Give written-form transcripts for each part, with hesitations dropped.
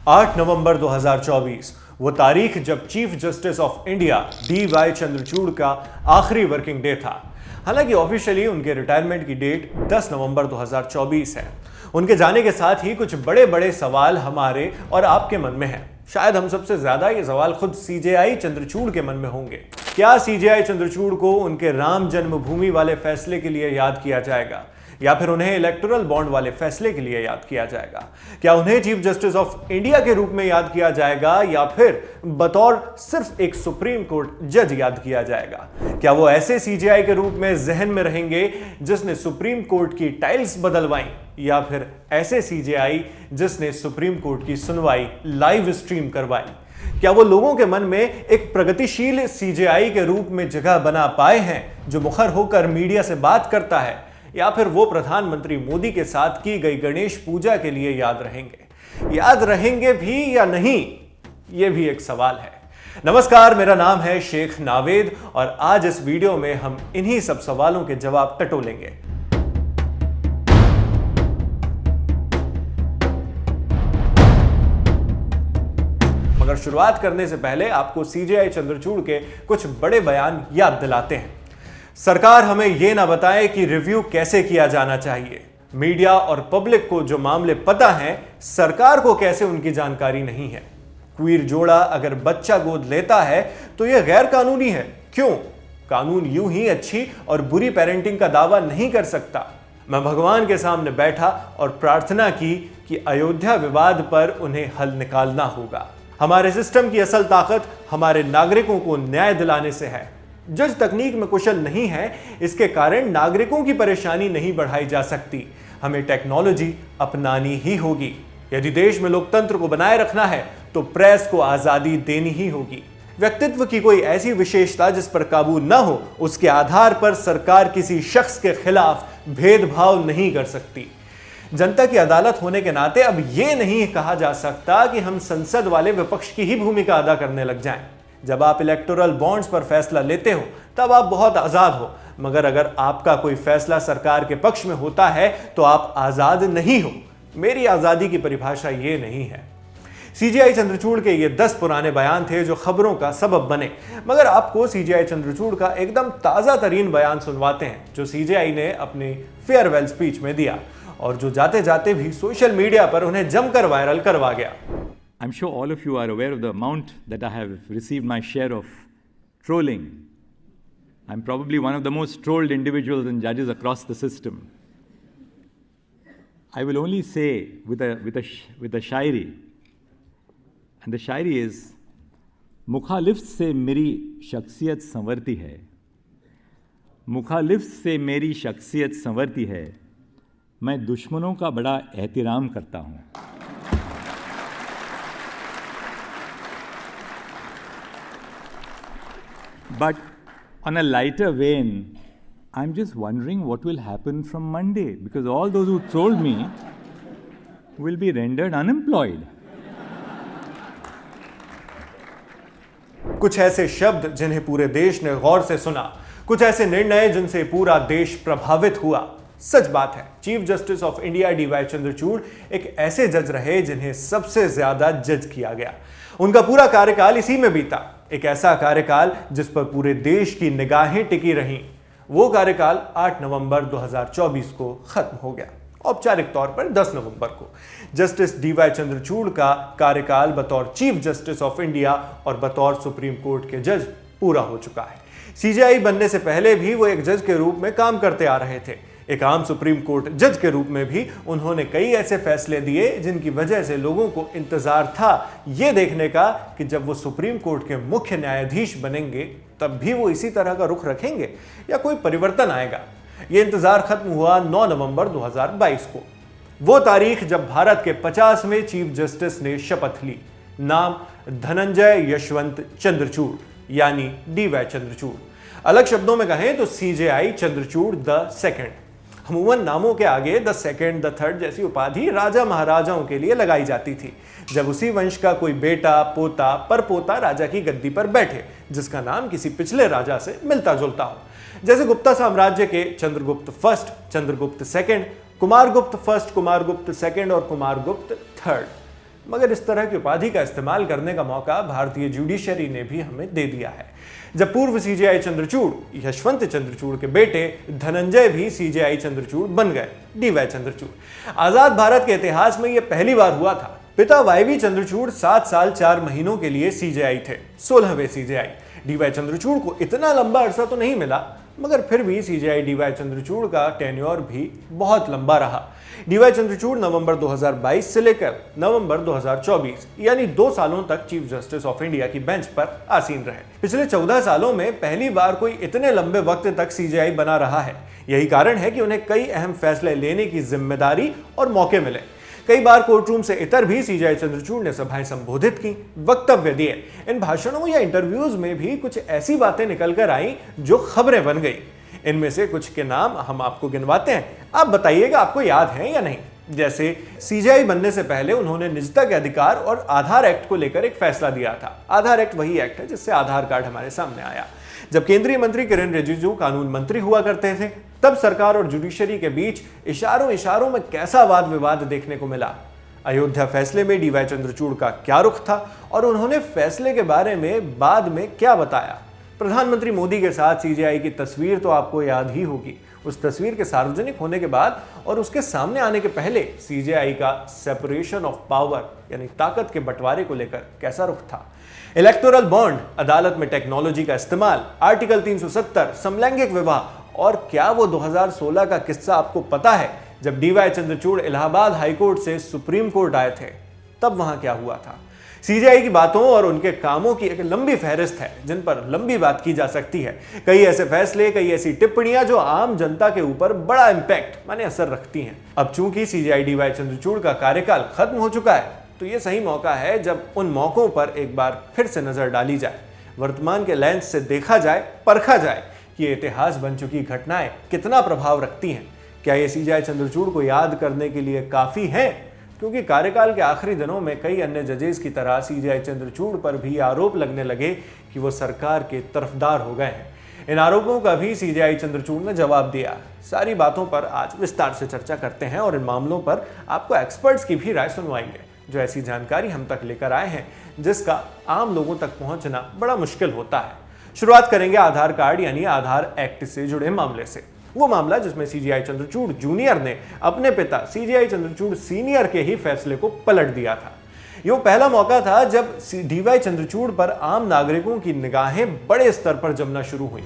8 नवंबर 2024 वो तारीख जब chief justice of India DY Chandrachud का आखिरी वर्किंग डे था। हालांकि ऑफिशियली उनके रिटायरमेंट की डेट 10 नवंबर 2024 है। उनके जाने के साथ ही कुछ बड़े बड़े सवाल हमारे और आपके मन में हैं। शायद हम सबसे ज्यादा ये सवाल खुद CJI चंद्रचूड़ के मन में होंगे। क्या CJI चंद्रचूड़ को उनके राम जन्मभूमि वाले फैसले के लिए याद किया जाएगा या फिर उन्हें इलेक्टोरल बॉन्ड वाले फैसले के लिए याद किया जाएगा? क्या उन्हें चीफ जस्टिस ऑफ इंडिया के रूप में याद किया जाएगा या फिर बतौर सिर्फ एक सुप्रीम कोर्ट जज याद किया जाएगा? क्या वो ऐसे CJI के रूप में जहन में रहेंगे जिसने सुप्रीम कोर्ट की टाइल्स बदलवाई या फिर ऐसे CJI जिसने सुप्रीम कोर्ट की सुनवाई लाइव स्ट्रीम करवाई? क्या वो लोगों के मन में एक प्रगतिशील CJI के रूप में जगह बना पाए हैं जो मुखर होकर मीडिया से बात करता है, या फिर वो प्रधानमंत्री मोदी के साथ की गई गणेश पूजा के लिए याद रहेंगे? याद रहेंगे भी या नहीं, ये भी एक सवाल है। नमस्कार, मेरा नाम है शेख नावेद और आज इस वीडियो में हम इन्हीं सब सवालों के जवाब टटोलेंगे। मगर शुरुआत करने से पहले आपको CJI चंद्रचूड़ के कुछ बड़े बयान याद दिलाते हैं। सरकार हमें यह ना बताए कि रिव्यू कैसे किया जाना चाहिए। मीडिया और पब्लिक को जो मामले पता हैं, सरकार को कैसे उनकी जानकारी नहीं है। क्वीर जोड़ा अगर बच्चा गोद लेता है तो यह गैर कानूनी है। क्यों? कानून यूं ही अच्छी और बुरी पेरेंटिंग का दावा नहीं कर सकता। मैं भगवान के सामने बैठा और प्रार्थना की कि अयोध्या विवाद पर उन्हें हल निकालना होगा। हमारे सिस्टम की असल ताकत हमारे नागरिकों को न्याय दिलाने से है। जज तकनीक में कुशल नहीं है, इसके कारण नागरिकों की परेशानी नहीं बढ़ाई जा सकती। हमें टेक्नोलॉजी अपनानी ही होगी। यदि देश में लोकतंत्र को बनाए रखना है तो प्रेस को आजादी देनी ही होगी। व्यक्तित्व की कोई ऐसी विशेषता जिस पर काबू न हो, उसके आधार पर सरकार किसी शख्स के खिलाफ भेदभाव नहीं कर सकती। जनता की अदालत होने के नाते अब यह नहीं कहा जा सकता कि हम संसद वाले विपक्ष की ही भूमिका अदा करने लग जाएं। जब आप इलेक्टोरल बॉन्ड्स पर फैसला लेते हो तब आप बहुत आजाद हो, मगर अगर आपका कोई फैसला सरकार के पक्ष में होता है तो आप आजाद नहीं हो। मेरी आजादी की परिभाषा ये नहीं है। CJI चंद्रचूड़ के ये 10 पुराने बयान थे जो खबरों का सबब बने, मगर आपको CJI चंद्रचूड़ का एकदम ताजा तरीन बयान सुनवाते हैं जो CJI ने अपनी फेयरवेल स्पीच में दिया और जो जाते जाते भी सोशल मीडिया पर उन्हें जमकर वायरल करवा गया। I'm sure all of you are aware of the amount that I have received my share of trolling. I'm probably one of the most trolled individuals and judges across the system. I will only say with a shairi, and the shairi is, मुखालिफ से मेरी शख्सियत संवरती है, मुखालिफ से मेरी शख्सियत संवरती है, मैं दुश्मनों का बड़ा एहतराम करता हूँ। But on a lighter vein, I'm just wondering what will happen from Monday, because all those who trolled me will be rendered unemployed. कुछ ऐसे शब्द जिन्हें पूरे देश ने गौर से सुना, कुछ ऐसे निर्णय जिनसे पूरा देश प्रभावित हुआ। सच बात है, chief justice of India DY Chandrachud एक ऐसे जज रहे जिन्हें सबसे ज्यादा जज किया गया। उनका पूरा कार्यकाल इसी में बीता, एक ऐसा कार्यकाल जिस पर पूरे देश की निगाहें टिकी रहीं। वो कार्यकाल 8 नवंबर 2024 को खत्म हो गया। औपचारिक तौर पर 10 नवंबर को जस्टिस DY चंद्रचूड़ का कार्यकाल बतौर चीफ जस्टिस ऑफ इंडिया और बतौर सुप्रीम कोर्ट के जज पूरा हो चुका है। CJI बनने से पहले भी वो एक जज के रूप में काम करते आ रहे थे। एक आम सुप्रीम कोर्ट जज के रूप में भी उन्होंने कई ऐसे फैसले दिए जिनकी वजह से लोगों को इंतजार था ये देखने का कि जब वो सुप्रीम कोर्ट के मुख्य न्यायाधीश बनेंगे तब भी वो इसी तरह का रुख रखेंगे या कोई परिवर्तन आएगा। ये इंतजार खत्म हुआ 9 नवंबर 2022 को, वो तारीख जब भारत के 50वें चीफ जस्टिस ने शपथ ली। नाम धनंजय यशवंत चंद्रचूड़ यानी DY चंद्रचूड़। अलग शब्दों में कहें तो CJI चंद्रचूड़ द सेकंड। अमूमन नामों के आगे द सेकंड, द थर्ड जैसी उपाधि राजा महाराजाओं के लिए लगाई जाती थी जब उसी वंश का कोई बेटा, पोता, परपोता राजा की गद्दी पर बैठे जिसका नाम किसी पिछले राजा से मिलता जुलता हो। जैसे गुप्ता साम्राज्य के Chandragupta first, Chandragupta second, Kumaragupta first, Kumaragupta second और कुमारगुप्त थर्ड। मगर इस तरह की उपाधि का इस्तेमाल करने का मौका भारतीय जुडिशरी ने भी हमें दे दिया है, जब पूर्व सीजेआई चंद्रचूड़ यशवंत चंद्रचूड़ के बेटे धनंजय भी सीजेआई चंद्रचूड़ बन गए, डीवाई चंद्रचूड़। आजाद भारत के इतिहास में यह पहली बार हुआ था। पिता वाईवी चंद्रचूड़ 7 साल 4 महीनों के लिए सीजेआई थे, 16वें सीजेआई। डीवाई चंद्रचूड़ को इतना लंबा अरसा तो नहीं मिला, मगर फिर भी सीजेआई डीवाई चंद्रचूड़ का टेन्योर भी बहुत लंबा रहा। डीवाई चंद्रचूड़ नवंबर 2022 से लेकर नवंबर 2024 यानी 2 सालों तक चीफ जस्टिस ऑफ इंडिया की बेंच पर आसीन रहे। पिछले 14 सालों में पहली बार कोई इतने लंबे वक्त तक सीजेआई बना रहा है। यही कारण है कि उन्हें कई अहम फैसले लेने की जिम्मेदारी और मौके मिले। कई बार कोर्टरूम से इतर भी सीजेआई चंद्रचूड़ ने सभाएं संबोधित की, वक्तव्य दिए। इन भाषणों या इंटरव्यूज में भी कुछ ऐसी बातें निकलकर आई जो खबरें बन गई। इनमें से कुछ के नाम हम आपको गिनवाते हैं, आप बताइएगा आपको याद है या नहीं। जैसे सीजेआई बनने से पहले उन्होंने निजता के अधिकार और आधार एक्ट को लेकर एक फैसला दिया था। आधार एक्ट वही एक्ट है जिससे आधार कार्ड हमारे सामने आया। जब केंद्रीय मंत्री किरेन रिजिजू कानून मंत्री हुआ करते थे, तब सरकार और जुडिशरी के बीच इशारों में कैसा वाद विवाद देखने को मिला। अयोध्या फैसले में डीवाई चंद्रचूड़ का क्या रुख था और उन्होंने फैसले के बारे में बाद में क्या बताया। प्रधानमंत्री मोदी के साथ सीजेआई की तस्वीर तो आपको याद ही होगी। उस तस्वीर के सार्वजनिक होने के बाद और उसके सामने आने के पहले सीजेआई का सेपरेशन ऑफ पावर यानी ताकत के बंटवारे को लेकर कैसा रुख था। इलेक्टोरल बॉन्ड, अदालत में टेक्नोलॉजी का इस्तेमाल, आर्टिकल 370, समलैंगिक विवाह, और क्या वो 2016 का किस्सा आपको पता है जब डीवाई चंद्रचूड़ इलाहाबाद हाईकोर्ट से सुप्रीम कोर्ट आए थे, तब वहां क्या हुआ था। सीजेआई की बातों और उनके कामों की एक लंबी फहरिस्त है जिन पर लंबी बात की जा सकती है। कई ऐसे फैसले, कई ऐसी टिप्पणियां जो आम जनता के ऊपर बड़ा इंपैक्ट माने असर रखती हैं। अब चूंकि सीजेआई डीवाई चंद्रचूड़ का कार्यकाल खत्म हो चुका है, तो ये सही मौका है जब उन मौकों पर एक बार फिर से नजर डाली जाए, वर्तमान के लेंस से देखा जाए, परखा जाए कि ये इतिहास बन चुकी घटनाएं कितना प्रभाव रखती हैं। क्या ये सीजेआई चंद्रचूड़ को याद करने के लिए काफी है? क्योंकि कार्यकाल के आखिरी दिनों में कई अन्य जजेस की तरह सीजेआई चंद्रचूड़ पर भी आरोप लगने लगे कि वो सरकार के तरफदार हो गए हैं। इन आरोपों का भी सीजेआई चंद्रचूड़ ने जवाब दिया। सारी बातों पर आज विस्तार से चर्चा करते हैं और इन मामलों पर आपको एक्सपर्ट्स की भी राय सुनवाएंगे, जो ऐसी जानकारी हम तक लेकर आए हैं जिसका आम लोगों तक पहुंचना बड़ा मुश्किल होता है। शुरुआत करेंगे आधार कार्ड यानी आधार एक्ट से जुड़े मामले से। वो मामला जिसमें सीजेआई चंद्रचूड़ जूनियर ने अपने पिता सीजेआई चंद्रचूड़ सीनियर के ही फैसले को पलट दिया था। ये वो पहला मौका था जब डीवाई चंद्रचूड़ पर आम नागरिकों की निगाहें बड़े स्तर पर जमना शुरू हुई।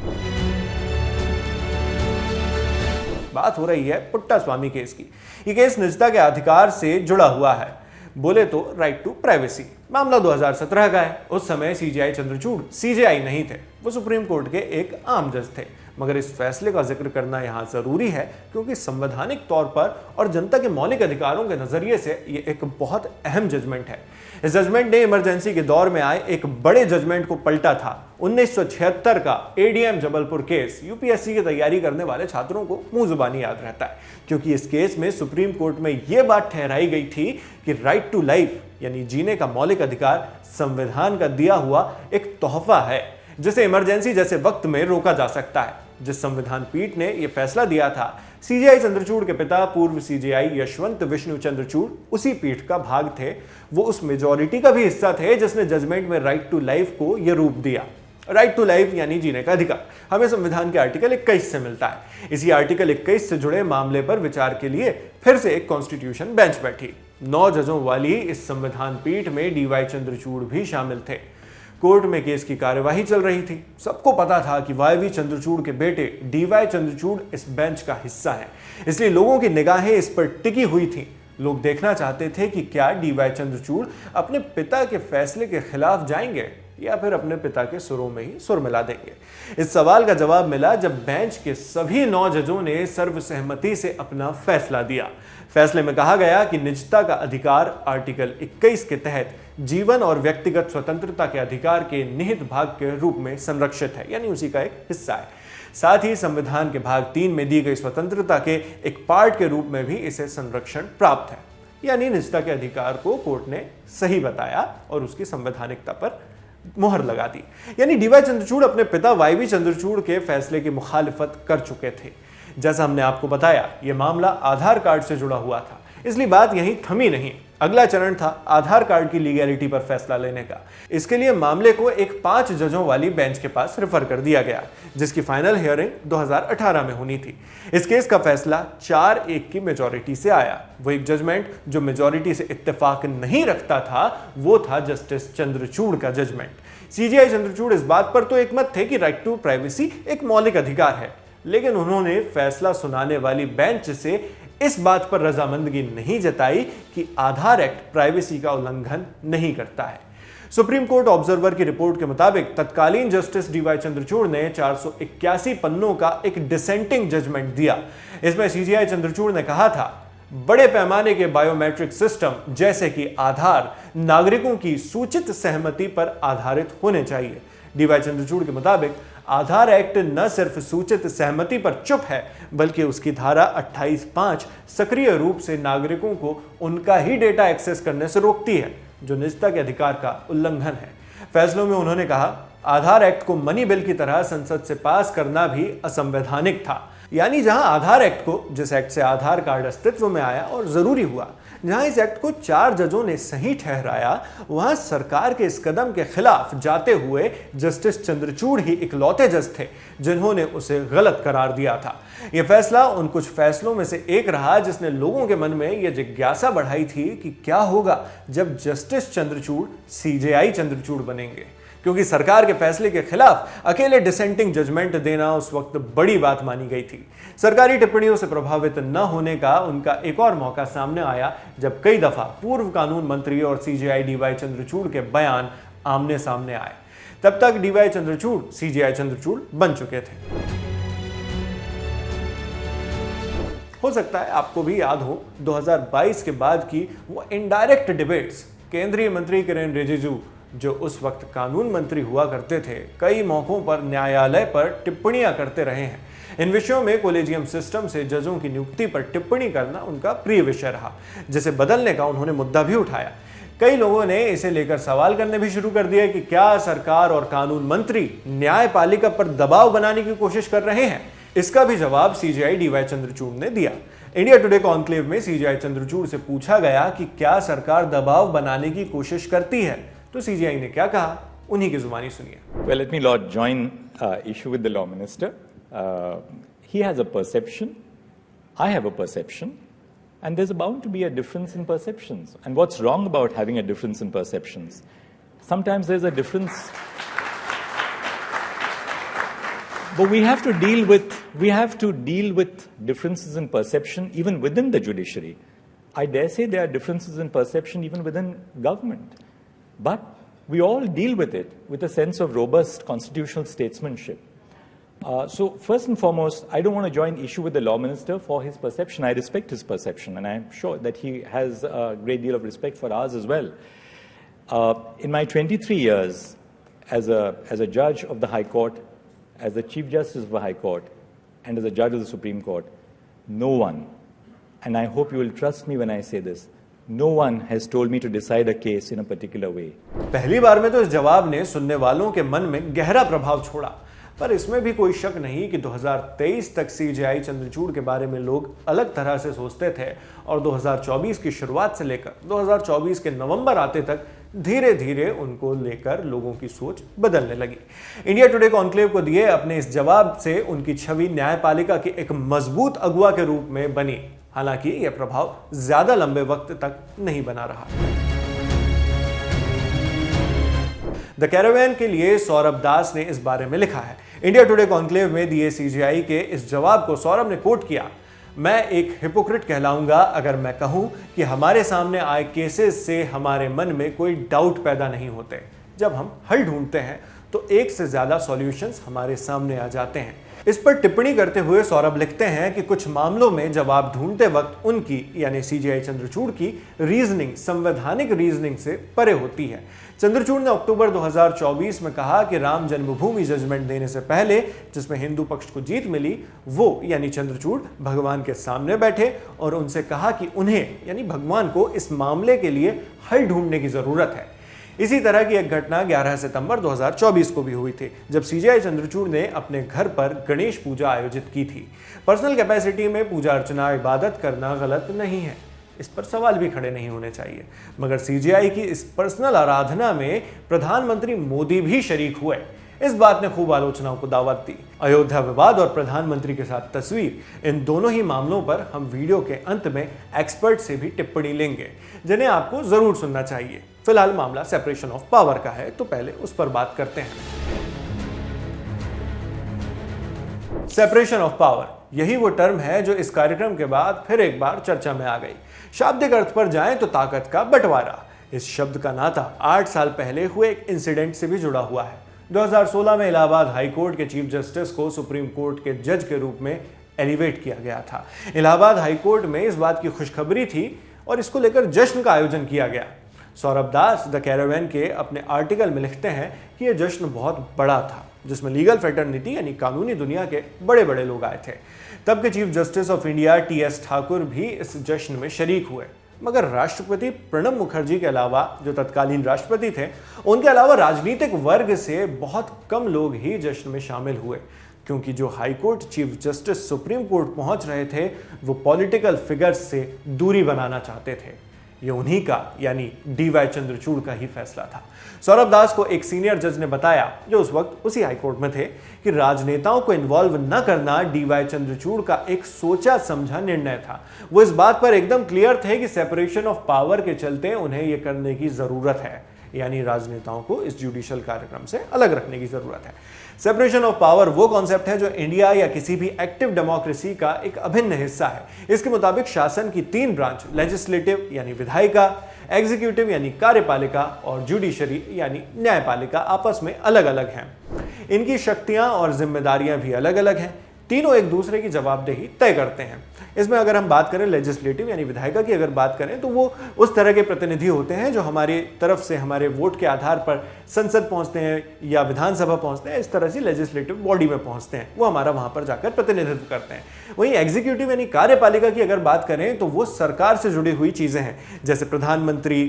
बात हो रही है पुट्टा स्वामी केस की। ये केस निजता के अधिकार से जुड़ा हुआ है, बोले तो राइट टू प्राइवेसी। मामला 2017 का है। उस समय सीजेआई चंद्रचूड़ सीजेआई नहीं थे, वो सुप्रीम कोर्ट के एक आम जज थे। मगर इस फैसले का जिक्र करना यहाँ जरूरी है क्योंकि संवैधानिक तौर पर और जनता के मौलिक अधिकारों के नजरिए से ये एक बहुत अहम जजमेंट है। इस जजमेंट ने इमरजेंसी के दौर में आए एक बड़े जजमेंट को पलटा था। 1976 का एडीएम जबलपुर केस यूपीएससी की तैयारी करने वाले छात्रों को मुंह जुबानी याद रहता है, क्योंकि इस केस में सुप्रीम कोर्ट में यह बात ठहराई गई थी कि राइट टू लाइफ यानी जीने का मौलिक अधिकार संविधान का दिया हुआ एक तोहफा है जिसे इमरजेंसी जैसे वक्त में रोका जा सकता है। जिस संविधान पीठ ने यह फैसला दिया था, सीजेआई चंद्रचूड़ के पिता पूर्व सीजेआई यशवंत विष्णु चंद्रचूड़ उसी पीठ का भाग थे। वो उस मेजॉरिटी का भी हिस्सा थे जिसने जजमेंट में राइट टू लाइफ को यह रूप दिया। राइट टू लाइफ यानी जीने का अधिकार हमें संविधान के आर्टिकल 21 से मिलता है। इसी आर्टिकल 21 से जुड़े मामले पर विचार के लिए फिर से एक कॉन्स्टिट्यूशन बेंच बैठी। 9 जजों वाली इस संविधान पीठ में डीवाई चंद्रचूड़ भी शामिल थे। कोर्ट में केस की कार्यवाही चल रही थी। सबको पता था कि वाईवी चंद्रचूड़ के बेटे डीवाई चंद्रचूड़ इस बेंच का हिस्सा है, इसलिए लोगों की निगाहें इस पर टिकी हुई थी। लोग देखना चाहते थे कि क्या डीवाई चंद्रचूड़ अपने पिता के फैसले के खिलाफ जाएंगे या फिर अपने पिता के सुरों में ही सुर मिला देंगे। इस सवाल का जवाब मिला जब बेंच के सभी 9 जजों ने सर्वसहमति से अपना फैसला दिया। फैसले में कहा गया कि निजता का अधिकार आर्टिकल 21 के तहत जीवन और व्यक्तिगत स्वतंत्रता के अधिकार के निहित भाग के रूप में संरक्षित है, यानी उसी का एक हिस्सा है। साथ ही संविधान के भाग 3 में दी गई स्वतंत्रता के एक पार्ट के रूप में भी इसे संरक्षण प्राप्त है। यानी निजता के अधिकार को कोर्ट ने सही बताया और उसकी संवैधानिकता पर मुहर लगा दी। यानी डीवाई चंद्रचूड़ अपने पिता वाईवी चंद्रचूड़ के फैसले की मुखालिफत कर चुके थे। जैसा हमने आपको बताया, यह मामला आधार कार्ड से जुड़ा हुआ था। इसलिए बात यहीं थमी नहीं। अगला चरण था आधार कार्ड की लीगैलिटी पर फैसला लेने का। इसके लिए मामले को एक 5 जजों वाली बेंच के पास रेफर कर दिया गया, जिसकी फाइनल हियरिंग 2018 में होनी थी। इस केस का फैसला 4-1 की मेजॉरिटी से आया। वो एक जजमेंट जो मेजॉरिटी से इत्तेफाक नहीं रखता था, वो था जस्टिस चंद्रचूड़ का जजमेंट। सीजेआई चंद्रचूड़ इस बात पर तो एकमत थे कि राइट टू प्राइवेसी एक मौलिक अधिकार है, लेकिन उन्होंने फैसला सुनाने वाली बेंच से इस बात पर रजामंदगी नहीं जताई कि आधार एक्ट प्राइवेसी का उल्लंघन नहीं करता है। सुप्रीम कोर्ट ऑब्जर्वर की रिपोर्ट के मुताबिक तत्कालीन जस्टिस डीवाई चंद्रचूड़ ने 481 पन्नों का एक डिसेंटिंग जजमेंट दिया। इसमें सीजेआई चंद्रचूड़ ने कहा था, बड़े पैमाने के बायोमेट्रिक सिस्टम जैसे कि आधार नागरिकों की सूचित सहमति पर आधारित होने चाहिए। डीवाई चंद्रचूड़ के मुताबिक आधार एक्ट न सिर्फ सूचित सहमति पर चुप है, बल्कि उसकी धारा 28(5) सक्रिय रूप से नागरिकों को उनका ही डेटा एक्सेस करने से रोकती है, जो निजता के अधिकार का उल्लंघन है। फैसलों में उन्होंने कहा, आधार एक्ट को मनी बिल की तरह संसद से पास करना भी असंवैधानिक था। यानी जहां आधार एक्ट को, जिस एक्ट से आधार कार्ड अस्तित्व में आया और जरूरी हुआ, जहां इस एक्ट को 4 जजों ने सही ठहराया, वहां सरकार के इस कदम के खिलाफ जाते हुए जस्टिस चंद्रचूड़ ही इकलौते जज थे जिन्होंने उसे गलत करार दिया था। यह फैसला उन कुछ फैसलों में से एक रहा जिसने लोगों के मन में यह जिज्ञासा बढ़ाई थी कि क्या होगा जब जस्टिस चंद्रचूड़ सीजेआई चंद्रचूड़ बनेंगे, क्योंकि सरकार के फैसले के खिलाफ अकेले डिसेंटिंग जजमेंट देना उस वक्त बड़ी बात मानी गई थी। सरकारी टिप्पणियों से प्रभावित न होने का उनका एक और मौका सामने आया जब कई दफा पूर्व कानून मंत्री और सीजेआई डीवाई चंद्रचूड़ के बयान आमने सामने आए। तब तक डीवाई चंद्रचूड़ सीजेआई चंद्रचूड़ बन चुके थे। हो सकता है आपको भी याद हो 2022 के बाद की वो इनडायरेक्ट डिबेट्स। केंद्रीय मंत्री किरेन रिजिजू, जो उस वक्त कानून मंत्री हुआ करते थे, कई मौकों पर न्यायालय पर टिप्पणियां करते रहे हैं। इन विषयों में कोलेजियम सिस्टम से जजों की नियुक्ति पर टिप्पणी करना उनका प्रिय विषय रहा, जिसे बदलने का उन्होंने मुद्दा भी उठाया। कई लोगों ने इसे लेकर सवाल करने भी शुरू कर दिया कि क्या सरकार और कानून मंत्री न्यायपालिका पर दबाव बनाने की कोशिश कर रहे हैं। इसका भी जवाब सीजेआई डीवाई चंद्रचूड़ ने दिया। इंडिया टुडे कॉन्क्लेव में सीजेआई चंद्रचूड़ से पूछा गया कि क्या सरकार दबाव बनाने की कोशिश करती है, तो सीजेआई ने क्या कहा, उन्हीं की जुबानी सुनिए। Well, let me not join issue with the law minister. He has a perception, I have a perception, and there's bound to be a difference in perceptions. And what's wrong about having a difference in perceptions? Sometimes there's a difference, but we have to deal with differences in perception even within the judiciary. I dare say there are differences in perception even within government. But we all deal with it with a sense of robust constitutional statesmanship. So first and foremost, I don't want to join issue with the law minister for his perception. I respect his perception, and I'm sure that he has a great deal of respect for ours as well. In my 23 years as a judge of the High Court, as the Chief Justice of the High Court, and as a judge of the Supreme Court, no one, and I hope you will trust me when I say this, no one has told me to decide a case in a particular way. पहली बार में तो इस जवाब ने सुनने वालों के मन में गहरा प्रभाव छोड़ा, पर इसमें भी कोई शक नहीं कि 2023 तक सीजेआई चंद्रचूड़ के बारे में लोग अलग तरह से सोचते थे और 2024 की शुरुआत से लेकर 2024 के नवंबर आते तक धीरे धीरे उनको लेकर लोगों की सोच बदलने लगी। इंडिया टुडे कॉन्क्लेव को दिए अपने इस जवाब से उनकी छवि न्यायपालिका की एक मजबूत अगुवा के रूप में बनी। हालांकि यह प्रभाव ज्यादा लंबे वक्त तक नहीं बना रहा। द कैरावैन के लिए सौरभ दास ने इस बारे में लिखा है। इंडिया टुडे कॉन्क्लेव में दिए सीजेआई के इस जवाब को सौरभ ने कोट किया, मैं एक हिपोक्रेट कहलाऊंगा अगर मैं कहूं कि हमारे सामने आए केसेस से हमारे मन में कोई डाउट पैदा नहीं होते। जब हम हल ढूंढते हैं तो एक से ज्यादा सॉल्यूशंस हमारे सामने आ जाते हैं। इस पर टिप्पणी करते हुए सौरभ लिखते हैं कि कुछ मामलों में जवाब ढूंढते वक्त उनकी यानी सीजेआई चंद्रचूड़ की रीजनिंग संवैधानिक रीजनिंग से परे होती है। चंद्रचूड़ ने अक्टूबर 2024 में कहा कि राम जन्मभूमि जजमेंट देने से पहले, जिसमें हिंदू पक्ष को जीत मिली, वो यानी चंद्रचूड़ भगवान के सामने बैठे और उनसे कहा कि उन्हें यानी भगवान को इस मामले के लिए हल ढूंढने की जरूरत है। इसी तरह की एक घटना 11 सितंबर 2024 को भी हुई थी, जब सीजेआई चंद्रचूड़ ने अपने घर पर गणेश पूजा आयोजित की थी। पर्सनल कैपेसिटी में पूजा अर्चना इबादत करना गलत नहीं है, इस पर सवाल भी खड़े नहीं होने चाहिए। मगर सीजेआई की इस पर्सनल आराधना में प्रधानमंत्री मोदी भी शरीक हुए, इस बात ने खूब आलोचनाओं को दावत दी। अयोध्या विवाद और प्रधानमंत्री के साथ तस्वीर, इन दोनों ही मामलों पर हम वीडियो के अंत में एक्सपर्ट से भी टिप्पणी लेंगे, जिन्हें आपको जरूर सुनना चाहिए। फिलहाल मामला सेपरेशन ऑफ पावर का है, तो पहले उस पर बात करते हैं। सेपरेशन ऑफ पावर, यही वो टर्म है जो इस कार्यक्रम के बाद फिर एक बार चर्चा में आ गई। शाब्दिक अर्थ पर जाएं तो ताकत का बंटवारा। इस शब्द का नाता 8 साल पहले हुए एक इंसिडेंट से भी जुड़ा हुआ है। 2016 में इलाहाबाद हाई कोर्ट के चीफ जस्टिस को सुप्रीम कोर्ट के जज के रूप में एलिवेट किया गया था। इलाहाबाद हाई कोर्ट में इस बात की खुशखबरी थी और इसको लेकर जश्न का आयोजन किया गया। सौरभ दास द कैरावैन के अपने आर्टिकल में लिखते हैं कि यह जश्न बहुत बड़ा था, जिसमें लीगल फ्रेटर्निटी यानी कानूनी दुनिया के बड़े बड़े लोग आए थे। तब के chief justice of India T.S.. Thakur भी इस जश्न में शरीक हुए। मगर राष्ट्रपति प्रणब मुखर्जी के अलावा, जो तत्कालीन राष्ट्रपति थे, उनके अलावा राजनीतिक वर्ग से बहुत कम लोग ही जश्न में शामिल हुए, क्योंकि जो high court chief justice supreme court पहुंच रहे थे वो पॉलिटिकल फिगर्स से दूरी बनाना चाहते थे। ये उन्हीं का यानी डी.वाई. चंद्रचूड़ का ही फैसला था। सौरभ दास को एक सीनियर जज ने बताया, जो उस वक्त उसी हाईकोर्ट में थे, कि राजनेताओं को इन्वॉल्व न करना डी.वाई. चंद्रचूड़ का एक सोचा समझा निर्णय था। वो इस बात पर एकदम क्लियर थे कि सेपरेशन ऑफ पावर के चलते उन्हें यह करने की जरूरत है, यानी राजनेताओं को इस जुडिशियल कार्यक्रम से अलग रखने की जरूरत है। सेपरेशन ऑफ पावर वो कॉन्सेप्ट है जो इंडिया या किसी भी एक्टिव डेमोक्रेसी का एक अभिन्न हिस्सा है। इसके मुताबिक शासन की 3 ब्रांच, लेजिस्लेटिव यानी विधायिका, एग्जीक्यूटिव यानी कार्यपालिका और जुडिशरी यानी न्यायपालिका, आपस में अलग अलग हैं। इनकी शक्तियां और जिम्मेदारियां भी अलग अलग हैं। तीनों एक दूसरे की जवाबदेही तय करते हैं। इसमें अगर हम बात करें लेजिस्लेटिव यानी विधायिका की अगर बात करें, तो वो उस तरह के प्रतिनिधि होते हैं जो हमारी तरफ से हमारे वोट के आधार पर संसद पहुंचते हैं या विधानसभा पहुंचते हैं, इस तरह से लेजिस्लेटिव बॉडी में पहुंचते हैं, वो हमारा वहां पर जाकर प्रतिनिधित्व करते हैं। वहीं एग्जीक्यूटिव यानी कार्यपालिका की अगर बात करें तो वो सरकार से जुड़ी हुई चीजें हैं, जैसे प्रधानमंत्री,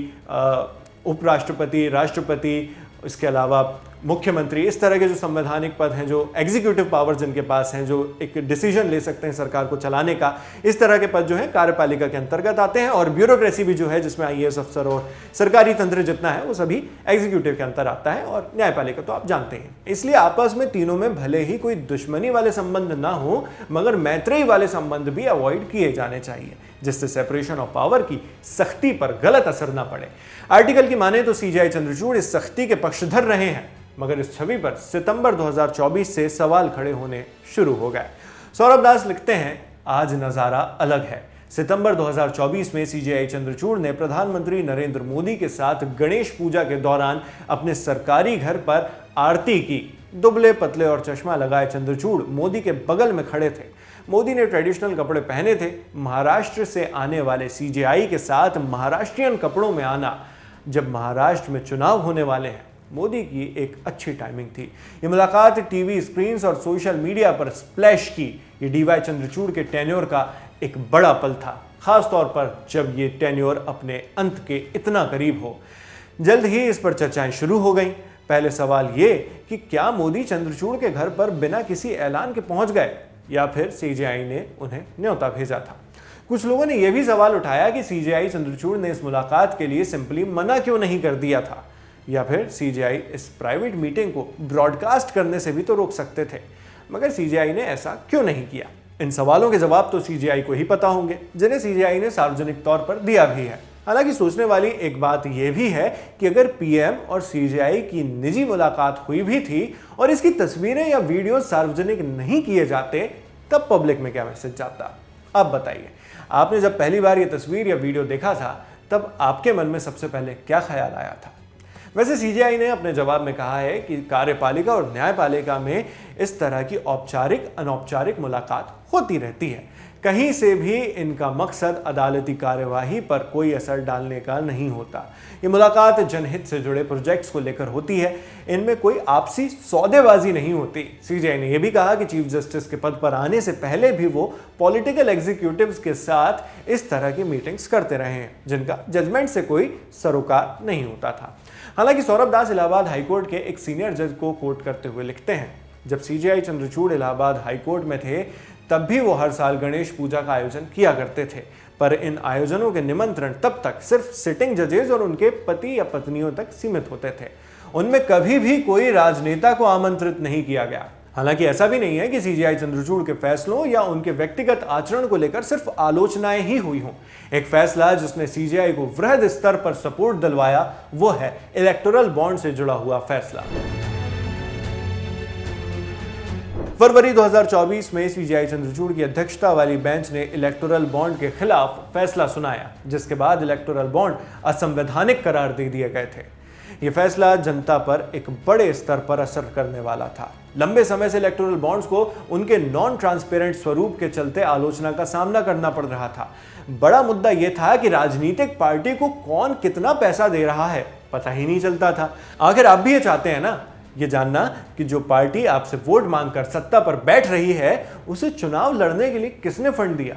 उपराष्ट्रपति, राष्ट्रपति, इसके अलावा मुख्यमंत्री, इस तरह के जो संवैधानिक पद हैं, जो एग्जीक्यूटिव पावर जिनके पास हैं, जो एक डिसीजन ले सकते हैं सरकार को चलाने का, इस तरह के पद जो है कार्यपालिका के अंतर्गत आते हैं। और ब्यूरोक्रेसी भी जो है, जिसमें आईएएस अफसर और सरकारी तंत्र जितना है, वो सभी एग्जीक्यूटिव के अंतर आता है। और न्यायपालिका तो आप जानते हैं। इसलिए आपस में तीनों में भले ही कोई दुश्मनी वाले संबंध ना हो, मगर मैत्रेयी वाले संबंध भी अवॉइड किए जाने चाहिए, जिससे सेपरेशन ऑफ पावर की सख्ती पर गलत असर ना पड़े। आर्टिकल की माने तो सीजेआई चंद्रचूड़ इस सख्ती के पक्षधर रहे हैं, मगर इस छवि पर सितंबर 2024 से सवाल खड़े होने शुरू हो गए। सौरभ दास लिखते हैं, आज नजारा अलग है। सितंबर 2024 में सीजेआई चंद्रचूड़ ने प्रधानमंत्री नरेंद्र मोदी के साथ गणेश पूजा के दौरान अपने सरकारी घर पर आरती की। दुबले पतले और चश्मा लगाए चंद्रचूड़ मोदी के बगल में खड़े थे। मोदी ने ट्रेडिशनल कपड़े पहने थे। महाराष्ट्र से आने वाले सीजेआई के साथ महाराष्ट्रियन कपड़ों में आना, जब महाराष्ट्र में चुनाव होने वाले हैं, मोदी की एक अच्छी टाइमिंग थी। ये मुलाकात टीवी स्क्रीन्स और सोशल मीडिया पर स्प्लैश की। ये डी.वाई. चंद्रचूड़ के टेन्योर का एक बड़ा पल था, खास तौर पर जब ये टेन्योर अपने अंत के इतना करीब हो। जल्द ही इस पर चर्चाएं शुरू हो गईं। पहले सवाल ये कि क्या मोदी चंद्रचूड़ के घर पर बिना किसी ऐलान के पहुंच गए, या फिर सीजेआई ने उन्हें न्योता भेजा था। कुछ लोगों ने यह भी सवाल उठाया कि सीजेआई चंद्रचूड़ ने इस मुलाकात के लिए सिंपली मना क्यों नहीं कर दिया था, या फिर सीजेआई इस प्राइवेट मीटिंग को ब्रॉडकास्ट करने से भी तो रोक सकते थे, मगर सीजेआई ने ऐसा क्यों नहीं किया। इन सवालों के जवाब तो सीजेआई को ही पता होंगे, जिन्हें सीजेआई ने सार्वजनिक तौर पर दिया भी है। हालांकि सोचने वाली एक बात यह भी है कि अगर पीएम और सीजेआई की निजी मुलाकात हुई भी थी और इसकी तस्वीरें या वीडियो सार्वजनिक नहीं किए जाते, तब पब्लिक में क्या मैसेज जाता। अब बताइए, आपने जब पहली बार ये तस्वीर या वीडियो देखा था, तब आपके मन में सबसे पहले क्या ख्याल आया था? वैसे सीजेआई ने अपने जवाब में कहा है कि कार्यपालिका और न्यायपालिका में इस तरह की औपचारिक अनौपचारिक मुलाकात होती रहती है। कहीं से भी इनका मकसद अदालती कार्यवाही पर कोई असर डालने का नहीं होता। ये मुलाकात जनहित से जुड़े प्रोजेक्ट्स को लेकर होती है। इनमें कोई आपसी सौदेबाजी नहीं होती। सीजेआई ने यह भी कहा कि चीफ जस्टिस के पद पर आने से पहले भी वो पॉलिटिकल एग्जीक्यूटिव्स के साथ इस तरह की मीटिंग्स करते रहे हैं, जिनका जजमेंट से कोई सरोकार नहीं होता था। हालांकि सौरभ दास इलाहाबाद हाईकोर्ट के एक सीनियर जज को कोट करते हुए लिखते हैं, जब सीजेआई चंद्रचूड़ इलाहाबाद हाईकोर्ट में थे, तब भी वो हर साल गणेश पूजा का आयोजन किया करते थे, पर इन आयोजनों के निमंत्रण तब तक सिर्फ सिटिंग जजेस और उनके पति या पत्नियों तक सीमित होते थे। उनमें कभी भी कोई राजनेता को आमंत्रित नहीं किया गया। हालांकि ऐसा भी नहीं है कि सीजेआई चंद्रचूड़ के फैसलों या उनके व्यक्तिगत आचरण को लेकर सिर्फ आलोचनाएं ही हुई हों। एक फैसला जिसने सीजेआई को वृहद स्तर पर सपोर्ट दिलवाया वो है इलेक्टोरल बॉन्ड से जुड़ा हुआ फैसला। फरवरी 2024 में सीजेआई चंद्रचूड़ की अध्यक्षता वाली बेंच ने इलेक्टोरल बॉन्ड के खिलाफ फैसला सुनाया, जिसके बाद इलेक्टोरल बॉन्ड असंवैधानिक करार दे दिए गए थे। यह फैसला जनता पर एक बड़े स्तर पर असर करने वाला था। लंबे समय से इलेक्टोरल बॉन्ड्स को उनके नॉन ट्रांसपेरेंट स्वरूप के चलते आलोचना का सामना करना पड़ रहा था। बड़ा मुद्दा यह था कि राजनीतिक पार्टी को कौन कितना पैसा दे रहा है पता ही नहीं चलता था। आखिर आप भी ये चाहते हैं ना, ये जानना कि जो पार्टी आपसे वोट मांगकर सत्ता पर बैठ रही है उसे चुनाव लड़ने के लिए किसने फंड दिया।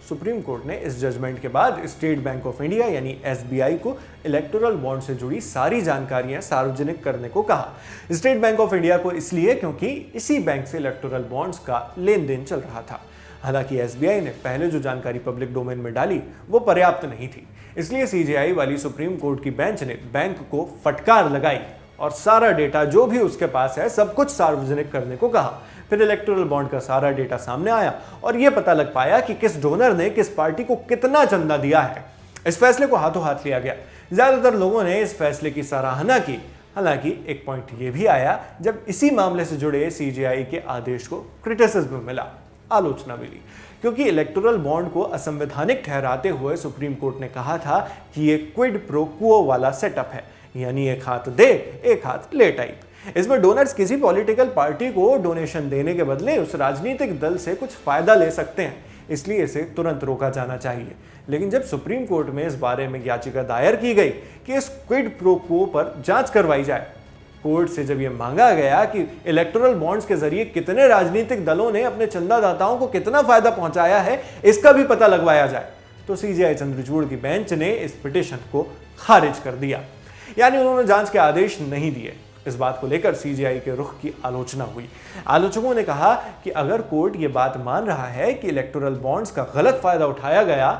सुप्रीम कोर्ट ने इस जजमेंट के बाद स्टेट बैंक ऑफ इंडिया यानी एसबीआई को इलेक्टोरल बॉन्ड से जुड़ी सारी जानकारियां सार्वजनिक करने को कहा। स्टेट बैंक ऑफ इंडिया को इसलिए क्योंकि इसी बैंक से इलेक्टोरल बॉन्ड्स का लेन देन चल रहा था। हालांकि एसबीआई ने पहले जो जानकारी पब्लिक डोमेन में डाली वो पर्याप्त नहीं थी, इसलिए सीजेआई वाली सुप्रीम कोर्ट की बेंच ने बैंक को फटकार लगाई और सारा डेटा जो भी उसके पास है सब कुछ सार्वजनिक करने को कहा। फिर इलेक्टोरल बॉन्ड का सारा डेटा सामने आया और यह पता लग पाया कि किस डोनर ने किस पार्टी को कितना चंदा दिया है। इस फैसले को हाथों हाथ लिया गया। ज्यादातर लोगों ने इस फैसले की सराहना की। हालांकि एक पॉइंट यह भी आया जब इसी मामले से जुड़े सीजेआई के आदेश को क्रिटिसिज्म मिला, आलोचना मिली, क्योंकि इलेक्टोरल बॉन्ड को असंवैधानिक ठहराते हुए सुप्रीम कोर्ट ने कहा था कि यह क्विड प्रो क्वो वाला सेटअप है, यानी एक हाथ दे एक हाथ ले टाइप। इसमें डोनर्स किसी पॉलिटिकल पार्टी को डोनेशन देने के बदले उस राजनीतिक दल से कुछ फायदा ले सकते हैं, इसलिए इसे तुरंत रोका जाना चाहिए। लेकिन जब सुप्रीम कोर्ट में इस बारे में याचिका दायर की गई कि इस क्विड प्रो क्वो पर जांच करवाई जाए, कोर्ट से जब यह मांगा गया कि इलेक्टोरल बॉन्ड्स के जरिए कितने राजनीतिक दलों ने अपने चंदादाताओं को कितना फायदा पहुंचाया है इसका भी पता लगवाया जाए, तो सीजेआई चंद्रचूड़ की बेंच ने इस पिटीशन को खारिज कर दिया, यानी उन्होंने जांच के आदेश नहीं दिए। इस बात को लेकर सीजेआई के रुख की आलोचना हुई। आलोचकों ने कहा कि अगर कोर्ट ये बात मान रहा है कि इलेक्टोरल बॉन्ड्स का गलत फायदा उठाया गया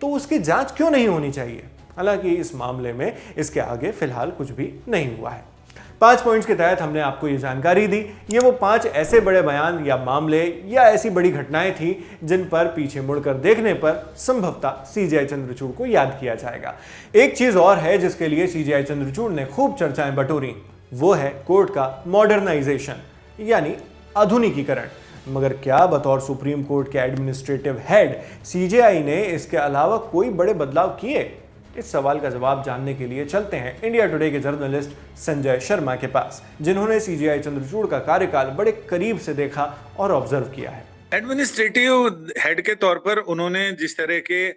तो उसकी जांच क्यों नहीं होनी चाहिए। हालांकि इस मामले में इसके आगे फिलहाल कुछ भी नहीं हुआ है। 5 पॉइंट्स के तहत हमने आपको ये जानकारी दी। ये वो 5 ऐसे बड़े बयान या मामले या ऐसी बड़ी घटनाएं थी जिन पर पीछे मुड़कर देखने पर संभवतः सीजेआई चंद्रचूड़ को याद किया जाएगा। एक चीज और है जिसके लिए सीजेआई चंद्रचूड़ ने खूब चर्चाएं बटोरी, वो है कोर्ट का मॉडर्नाइजेशन यानी आधुनिकीकरण। मगर क्या बतौर सुप्रीम कोर्ट के एडमिनिस्ट्रेटिव हेड सीजेआई ने इसके अलावा कोई बड़े बदलाव किए? इस सवाल का जवाब जानने के लिए चलते हैं इंडिया टुडे के जर्नलिस्ट संजय शर्मा के पास, जिन्होंने सीजेआई चंद्रचूड़ का कार्यकाल बड़े करीब से देखा और ऑब्जर्व किया है। एडमिनिस्ट्रेटिव हेड के तौर पर उन्होंने जिस तरह के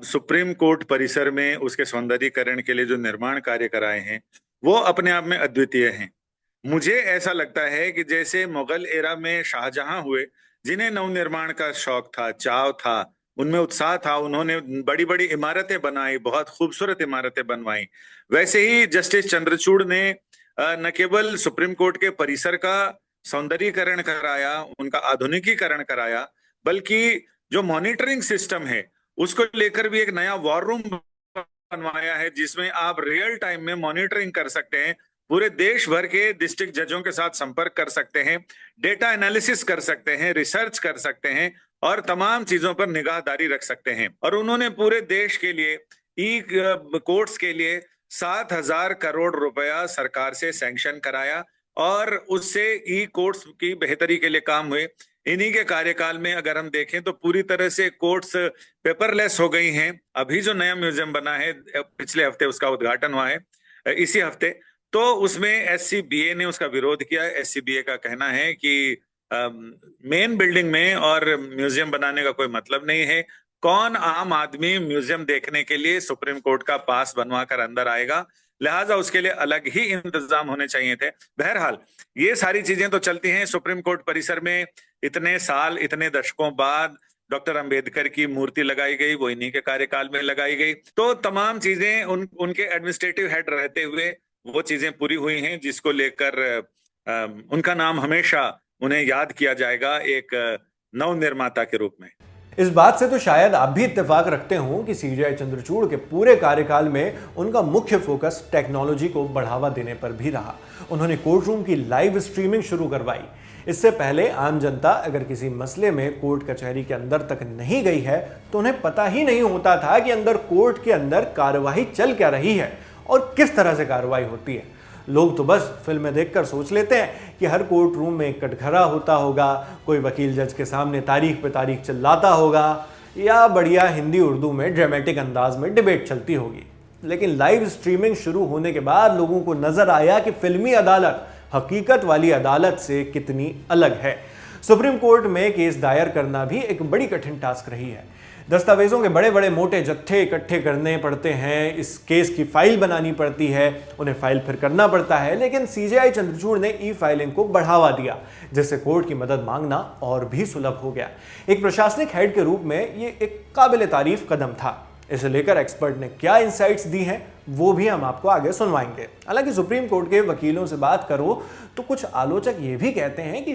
सुप्रीम कोर्ट परिसर में उसके सौंदर्यीकरण के लिए जो निर्माण कार्य कराए हैं वो अपने आप में अद्वितीय हैं। मुझे ऐसा लगता है कि जैसे मुगल एरा में शाहजहां हुए, जिन्हें नवनिर्माण का शौक था, चाव था, उनमें उत्साह था, उन्होंने बड़ी बड़ी इमारतें बनाई, बहुत खूबसूरत इमारतें बनवाई, वैसे ही जस्टिस चंद्रचूड़ ने न केवल सुप्रीम कोर्ट के परिसर का सौंदर्यीकरण कराया, उनका आधुनिकीकरण कराया, बल्कि जो मॉनिटरिंग सिस्टम है उसको लेकर भी एक नया वॉर रूम बनवाया है, जिसमें आप रियल टाइम में मॉनिटरिंग कर सकते हैं, पूरे देश भर के डिस्ट्रिक्ट जजों के साथ संपर्क कर सकते हैं, डेटा एनालिसिस कर सकते हैं, रिसर्च कर सकते हैं और तमाम चीजों पर निगाहदारी रख सकते हैं। और उन्होंने पूरे देश के लिए ई कोर्ट्स के लिए 7,000 करोड़ रुपया सरकार से सैंक्शन कराया और उससे ई कोर्ट्स की बेहतरी के लिए काम हुए। इन्हीं के कार्यकाल में अगर हम देखें तो पूरी तरह से कोर्ट्स पेपरलेस हो गई हैं। अभी जो नया म्यूजियम बना है, पिछले हफ्ते उसका उद्घाटन हुआ है, इसी हफ्ते, तो उसमें एससीबीए ने उसका विरोध किया। एससीबीए का कहना है कि मेन बिल्डिंग में और म्यूजियम बनाने का कोई मतलब नहीं है। कौन आम आदमी म्यूजियम देखने के लिए सुप्रीम कोर्ट का पास बनवा कर अंदर आएगा, लिहाजा उसके लिए अलग ही इंतजाम होने चाहिए थे। बहरहाल ये सारी चीजें तो चलती हैं। सुप्रीम कोर्ट परिसर में इतने साल, इतने दशकों बाद डॉक्टर अंबेडकर की मूर्ति लगाई गई, वो इन्हीं के कार्यकाल में लगाई गई। तो तमाम चीजें उनके एडमिनिस्ट्रेटिव हेड रहते हुए वो चीजें पूरी हुई हैं, जिसको लेकर उनका नाम हमेशा उन्हें याद किया जाएगा एक नव निर्माता के रूप में। इस बात से तो शायद आप भी इत्तेफाक रखते हों कि सीजेआई चंद्रचूड़ के पूरे कार्यकाल में उनका मुख्य फोकस टेक्नोलॉजी को बढ़ावा देने पर भी रहा। उन्होंने कोर्ट रूम की लाइव स्ट्रीमिंग शुरू करवाई। इससे पहले आम जनता अगर किसी मसले में कोर्ट कचहरी के अंदर तक नहीं गई है तो उन्हें पता ही नहीं होता था कि अंदर कोर्ट के अंदर कार्यवाही चल क्या रही है और किस तरह से कार्रवाई होती है। लोग तो बस फिल्में देखकर सोच लेते हैं कि हर कोर्ट रूम में एक कटघरा होता होगा, कोई वकील जज के सामने तारीख पे तारीख चिल्लाता होगा या बढ़िया हिंदी उर्दू में ड्रामेटिक अंदाज में डिबेट चलती होगी। लेकिन लाइव स्ट्रीमिंग शुरू होने के बाद लोगों को नजर आया कि फिल्मी अदालत हकीकत वाली अदालत से कितनी अलग है। सुप्रीम कोर्ट में केस दायर करना भी एक बड़ी कठिन टास्क रही है। दस्तावेजों के बड़े बड़े मोटे जत्थे इकट्ठे करने पड़ते हैं, इस केस की फाइल बनानी पड़ती है, उन्हें फाइल फिर करना पड़ता है। लेकिन सीजेआई चंद्रचूड़ ने ई फाइलिंग को बढ़ावा दिया, जिससे कोर्ट की मदद मांगना और भी सुलभ हो गया। एक प्रशासनिक हेड के रूप में ये एक काबिल तारीफ कदम था। इसे लेकर एक्सपर्ट ने क्या इंसाइट्स दी हैं वो भी हम आपको आगे सुनवाएंगे। हालांकि सुप्रीम कोर्ट के वकीलों से बात करो तो कुछ आलोचक ये भी कहते हैं कि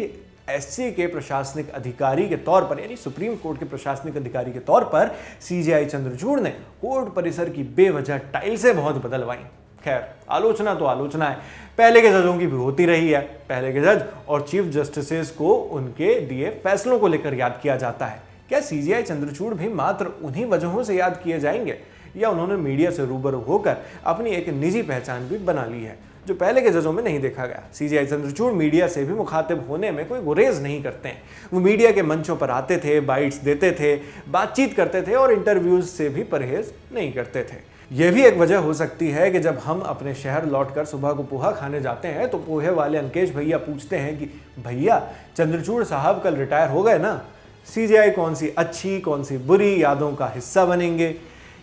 एससी के प्रशासनिक अधिकारी के तौर पर, यानी सुप्रीम कोर्ट के प्रशासनिक अधिकारी के तौर पर सीजेआई चंद्रचूड़ ने कोर्ट परिसर की बेवजह टाइल्सें बहुत बदलवाई। खैर, आलोचना तो आलोचना है, पहले के जजों की भी होती रही है। पहले के जज और चीफ जस्टिस को उनके दिए फैसलों को लेकर याद किया जाता है। क्या सीजेआई चंद्रचूड़ भी मात्र उन्हीं वजहों से याद किए जाएंगे या उन्होंने मीडिया से रूबरू होकर अपनी एक निजी पहचान भी बना ली है जो पहले के जजों में नहीं देखा गया? सीजेआई चंद्रचूड़ मीडिया से भी मुखातिब होने में कोई गुरेज नहीं करते हैं। वो मीडिया के मंचों पर आते थे, बाइट्स देते थे, बातचीत करते थे और इंटरव्यूज से भी परहेज नहीं करते थे। यह भी एक वजह हो सकती है कि जब हम अपने शहर लौटकर सुबह को पोहा खाने जाते हैं तो पोहे वाले अंकेश भैया पूछते हैं कि भैया चंद्रचूड़ साहब कल रिटायर हो गए ना? सीजेआई कौन सी अच्छी कौन सी बुरी यादों का हिस्सा बनेंगे?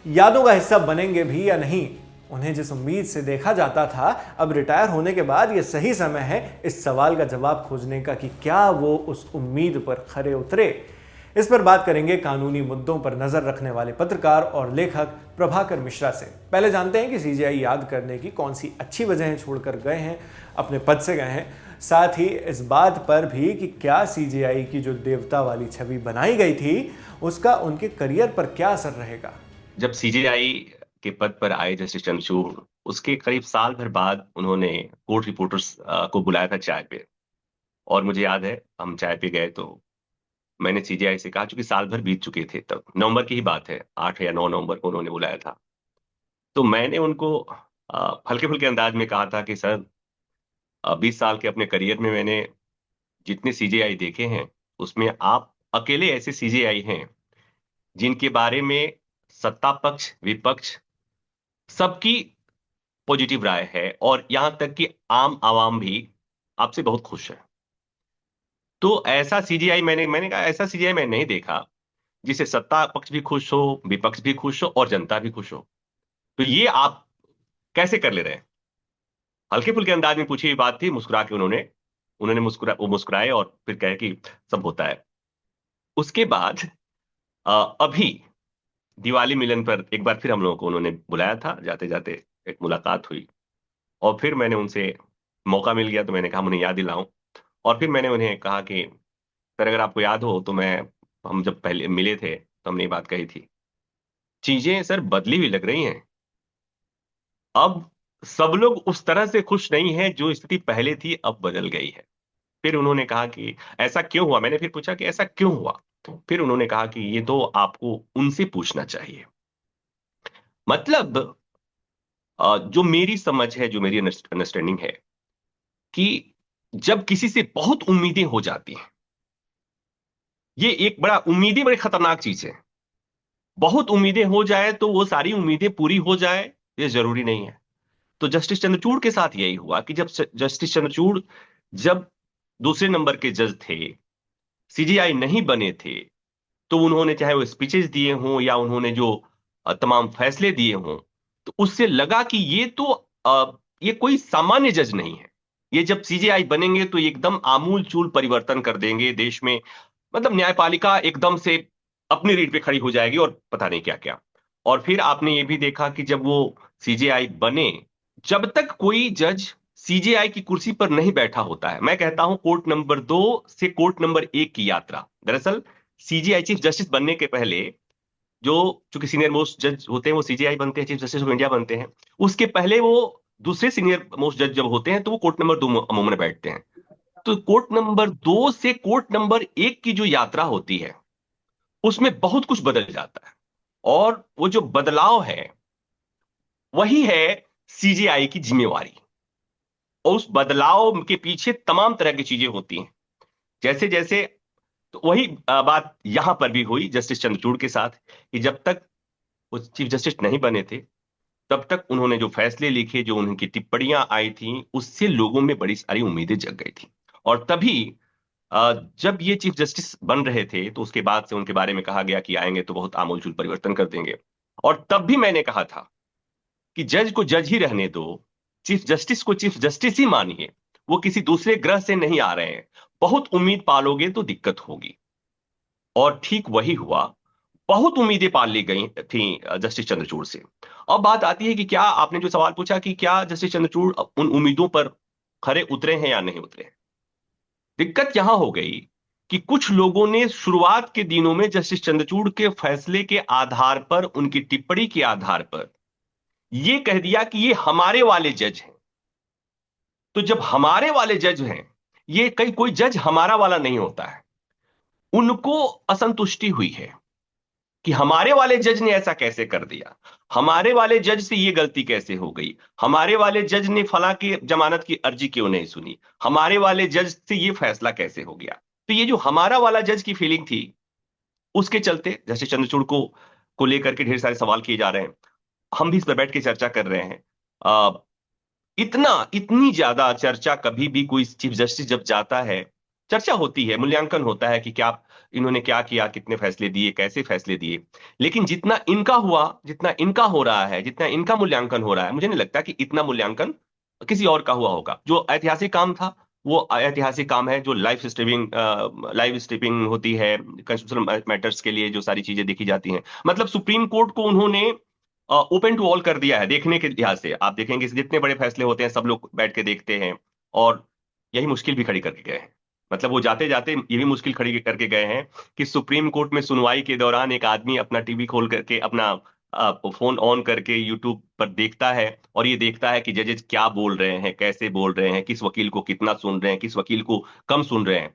यादों का हिस्सा बनेंगे भी या नहीं? उन्हें जिस उम्मीद से देखा जाता था, अब रिटायर होने के बाद यह सही समय है इस सवाल का जवाब खोजने का कि क्या वो उस उम्मीद पर खरे उतरे। इस पर बात करेंगे कानूनी मुद्दों पर नजर रखने वाले पत्रकार और लेखक प्रभाकर मिश्रा से। पहले जानते हैं कि सीजेआई याद करने की कौन सी अच्छी वजहें छोड़कर गए हैं, अपने पद से गए हैं। साथ ही इस बात पर भी कि क्या सीजेआई की जो देवता वाली छवि बनाई गई थी उसका उनके करियर पर क्या असर रहेगा। जब सीजेआई के पद पर आए जस्टिस चंद्रचूड़, उसके करीब साल भर बाद उन्होंने कोर्ट रिपोर्टर्स को बुलाया था चाय पे, और मुझे याद है हम चाय पे गए तो मैंने सीजेआई से कहा, चूंकि साल भर बीत चुके थे, तब नवंबर की ही बात है, 8 या 9 नवंबर को उन्होंने बुलाया था। तो मैंने उनको हल्के फुल्के अंदाज में कहा था कि सर 20 साल के अपने करियर में मैंने जितने सीजेआई देखे हैं उसमें आप अकेले ऐसे सीजेआई हैं जिनके बारे में सत्ता पक्ष विपक्ष सबकी पॉजिटिव राय है और यहां तक कि आम आवाम भी आपसे बहुत खुश है। तो ऐसा सीजेआई मैंने कहा ऐसा सीजेआई मैंने नहीं देखा जिसे सत्ता पक्ष भी खुश हो, विपक्ष भी खुश हो और जनता भी खुश हो। तो ये आप कैसे कर ले रहे हैं? हल्के फुल्के अंदाज में पूछी हुई बात थी। मुस्कुरा के उन्होंने मुस्कुराए और फिर कहे कि सब होता है। उसके बाद अभी दिवाली मिलन पर एक बार फिर हम लोगों को उन्होंने बुलाया था, जाते जाते एक मुलाकात हुई और फिर मैंने उनसे मौका मिल गया तो मैंने कहा उन्हें याद दिलाऊं। और फिर मैंने उन्हें कहा कि सर अगर आपको याद हो तो हम जब पहले मिले थे तो हमने ये बात कही थी, चीजें सर बदली हुई लग रही हैं। अब सब लोग उस तरह से खुश नहीं है, जो स्थिति पहले थी अब बदल गई है। फिर उन्होंने कहा कि ऐसा क्यों हुआ? मैंने फिर पूछा कि ऐसा क्यों हुआ? फिर उन्होंने कहा कि ये तो आपको उनसे पूछना चाहिए। मतलब जो मेरी समझ है, जो मेरी अंडरस्टैंडिंग है कि जब किसी से बहुत उम्मीदें हो जाती हैं, ये एक उम्मीदें बड़ी खतरनाक चीज है। बहुत उम्मीदें हो जाए तो वो सारी उम्मीदें पूरी हो जाए ये जरूरी नहीं है। तो जस्टिस चंद्रचूड़ के साथ यही हुआ कि जब जस्टिस चंद्रचूड़ जब दूसरे नंबर के जज थे, सीजेआई नहीं बने थे, तो उन्होंने चाहे वो स्पीचेस दिए हों या उन्होंने जो तमाम फैसले दिए हों, तो उससे लगा कि ये कोई सामान्य जज नहीं है। ये जब सीजेआई बनेंगे तो एकदम आमूल चूल परिवर्तन कर देंगे देश में। मतलब न्यायपालिका एकदम से अपनी रीढ़ पे खड़ी हो जाएगी और पता नहीं क्या क्या। और फिर आपने ये भी देखा कि जब वो सीजेआई बने, जब तक कोई जज सीजेआई की कुर्सी पर नहीं बैठा होता है, मैं कहता हूं कोर्ट नंबर 2 से कोर्ट नंबर 1 की यात्रा, दरअसल सीजेआई चीफ जस्टिस बनने के पहले जो चूंकि सीनियर मोस्ट जज होते हैं वो सीजेआई बनते हैं, चीफ जस्टिस ऑफ इंडिया बनते हैं, उसके पहले वो दूसरे सीनियर मोस्ट जज जब होते हैं तो वो कोर्ट नंबर 2 में बैठते हैं। तो कोर्ट नंबर 2 से कोर्ट नंबर 1 की जो यात्रा होती है उसमें बहुत कुछ बदल जाता है, और वो जो बदलाव है वही है सीजेआई की जिम्मेवारी, और उस बदलाव के पीछे तमाम तरह की चीजें होती हैं। जैसे जैसे तो वही बात यहां पर भी हुई जस्टिस चंद्रचूड़ के साथ, कि जब तक वो चीफ जस्टिस नहीं बने थे तब तक उन्होंने जो फैसले लिखे, जो उनकी टिप्पणियां आई थी, उससे लोगों में बड़ी सारी उम्मीदें जग गई थी। और तभी जब ये चीफ जस्टिस बन रहे थे तो उसके बाद से उनके बारे में कहा गया कि आएंगे तो बहुत आमूलचूल परिवर्तन कर देंगे। और तब भी मैंने कहा था कि जज को जज ही रहने दो, चीफ जस्टिस को चीफ जस्टिस ही मानिए, वो किसी दूसरे ग्रह से नहीं आ रहे हैं, बहुत उम्मीद पालोगे तो दिक्कत होगी। और ठीक वही हुआ, बहुत उम्मीदें पाल ली गई थी जस्टिस चंद्रचूड़ से। अब बात आती है कि क्या आपने जो सवाल पूछा कि क्या जस्टिस चंद्रचूड़ उन उम्मीदों पर खरे उतरे हैं या नहीं उतरे हैं। दिक्कत यहां हो गई कि कुछ लोगों ने शुरुआत के दिनों में जस्टिस चंद्रचूड़ के फैसले के आधार पर, उनकी टिप्पणी के आधार पर यह कह दिया कि ये हमारे वाले जज हैं। तो जब हमारे वाले जज हैं, ये कोई जज हमारा वाला नहीं होता है, उनको असंतुष्टि हुई है कि हमारे वाले जज ने ऐसा कैसे कर दिया, हमारे वाले जज से ये गलती कैसे हो गई, हमारे वाले जज ने फला की जमानत की अर्जी क्यों नहीं सुनी, हमारे वाले जज से ये फैसला कैसे हो गया। तो ये जो हमारा वाला जज की फीलिंग थी, उसके चलते जस्टिस चंद्रचूड़ को लेकर के ढेर सारे सवाल किए जा रहे हैं। हम भी इस पर बैठ के चर्चा कर रहे हैं। इतनी ज्यादा चर्चा कभी भी कोई चीफ जस्टिस जब जाता है, चर्चा होती है, मूल्यांकन होता है कि क्या इन्होंने क्या किया, कितने फैसले दिए, कैसे फैसले दिए। लेकिन जितना इनका हुआ, जितना इनका हो रहा है, जितना इनका मूल्यांकन हो रहा है, मुझे नहीं लगता कि इतना मूल्यांकन किसी और का हुआ होगा। जो ऐतिहासिक काम था वो ऐतिहासिक काम है। जो लाइव स्ट्रीमिंग होती है कॉन्स्टिट्यूशनल मैटर्स के लिए, जो सारी चीजें देखी जाती हैं, मतलब सुप्रीम कोर्ट को उन्होंने ओपन टू ऑल कर दिया है देखने के लिहाज से। आप देखेंगे जितने बड़े फैसले होते हैं सब लोग बैठ के देखते हैं, और यही मुश्किल भी खड़ी करके गए हैं। मतलब वो जाते जाते ये भी मुश्किल खड़ी करके गए हैं कि सुप्रीम कोर्ट में सुनवाई के दौरान एक आदमी अपना टीवी खोल करके, अपना फोन ऑन करके यूट्यूब पर देखता है, और ये देखता है कि जजेज क्या बोल रहे हैं, कैसे बोल रहे हैं, किस वकील को कितना सुन रहे हैं, किस वकील को कम सुन रहे हैं।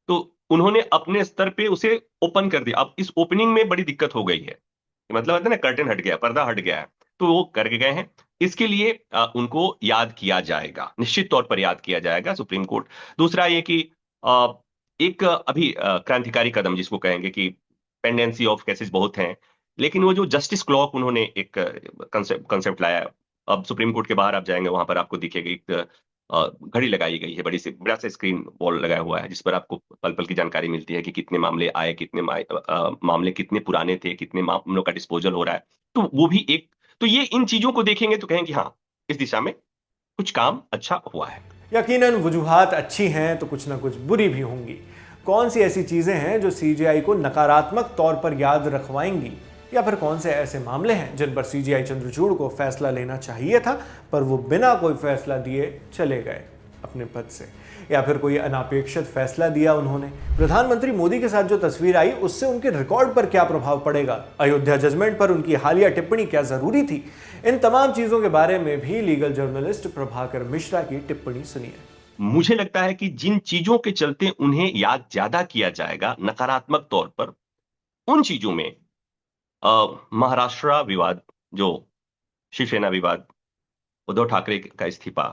तो उन्होंने अपने स्तर पे उसे ओपन कर दिया। अब इस ओपनिंग में बड़ी दिक्कत हो गई है, मतलब होता है ना, कर्टन हट गया, पर्दा हट गया है, तो वो करके गए हैं। इसके लिए उनको याद किया जाएगा, निश्चित तौर पर याद किया जाएगा सुप्रीम कोर्ट। दूसरा ये कि एक अभी क्रांतिकारी कदम जिसको कहेंगे, कि पेंडेंसी ऑफ केसेस बहुत हैं, लेकिन वो जो जस्टिस क्लॉक उन्होंने एक कंसेप्ट लाया। अब सुप्रीम कोर्ट के बाहर आप जाएंगे, वहां पर आपको दिखेगी एक घड़ी लगाई गई है, बड़ा सा स्क्रीन वॉल लगाया हुआ है, जिस पर आपको पल पल की जानकारी मिलती है कि कितने मामले आए, मामले कितने पुराने थे, कितने मामलों का डिस्पोजल हो रहा है। तो वो भी एक, तो ये इन चीजों को देखेंगे तो कहेंगे हाँ, इस दिशा में कुछ काम अच्छा हुआ है। यकीनन वजूहात अच्छी हैं तो कुछ ना कुछ बुरी भी होंगी। कौन सी ऐसी चीजें हैं जो सीजेआई को नकारात्मक तौर पर याद रखवाएंगी, या फिर कौन से ऐसे मामले हैं जिन पर सीजेआई चंद्रचूड़ को फैसला लेना चाहिए था पर वो बिना कोई फैसला दिए चले गए अपने पद से, या फिर कोई अनापेक्षित फैसला दिया उन्होंने। प्रधानमंत्री मोदी के साथ जो तस्वीर आई उससे उनके रिकॉर्ड पर क्या प्रभाव पड़ेगा, अयोध्या जजमेंट पर उनकी हालिया टिप्पणी क्या जरूरी थी, इन तमाम चीजों के बारे में भी लीगल जर्नलिस्ट प्रभाकर मिश्रा की टिप्पणी सुनिए। मुझे लगता है कि जिन चीजों के चलते उन्हें याद ज्यादा किया जाएगा नकारात्मक तौर पर, उन चीजों में महाराष्ट्र विवाद, जो शिवसेना विवाद, उद्धव ठाकरे का इस्तीफा,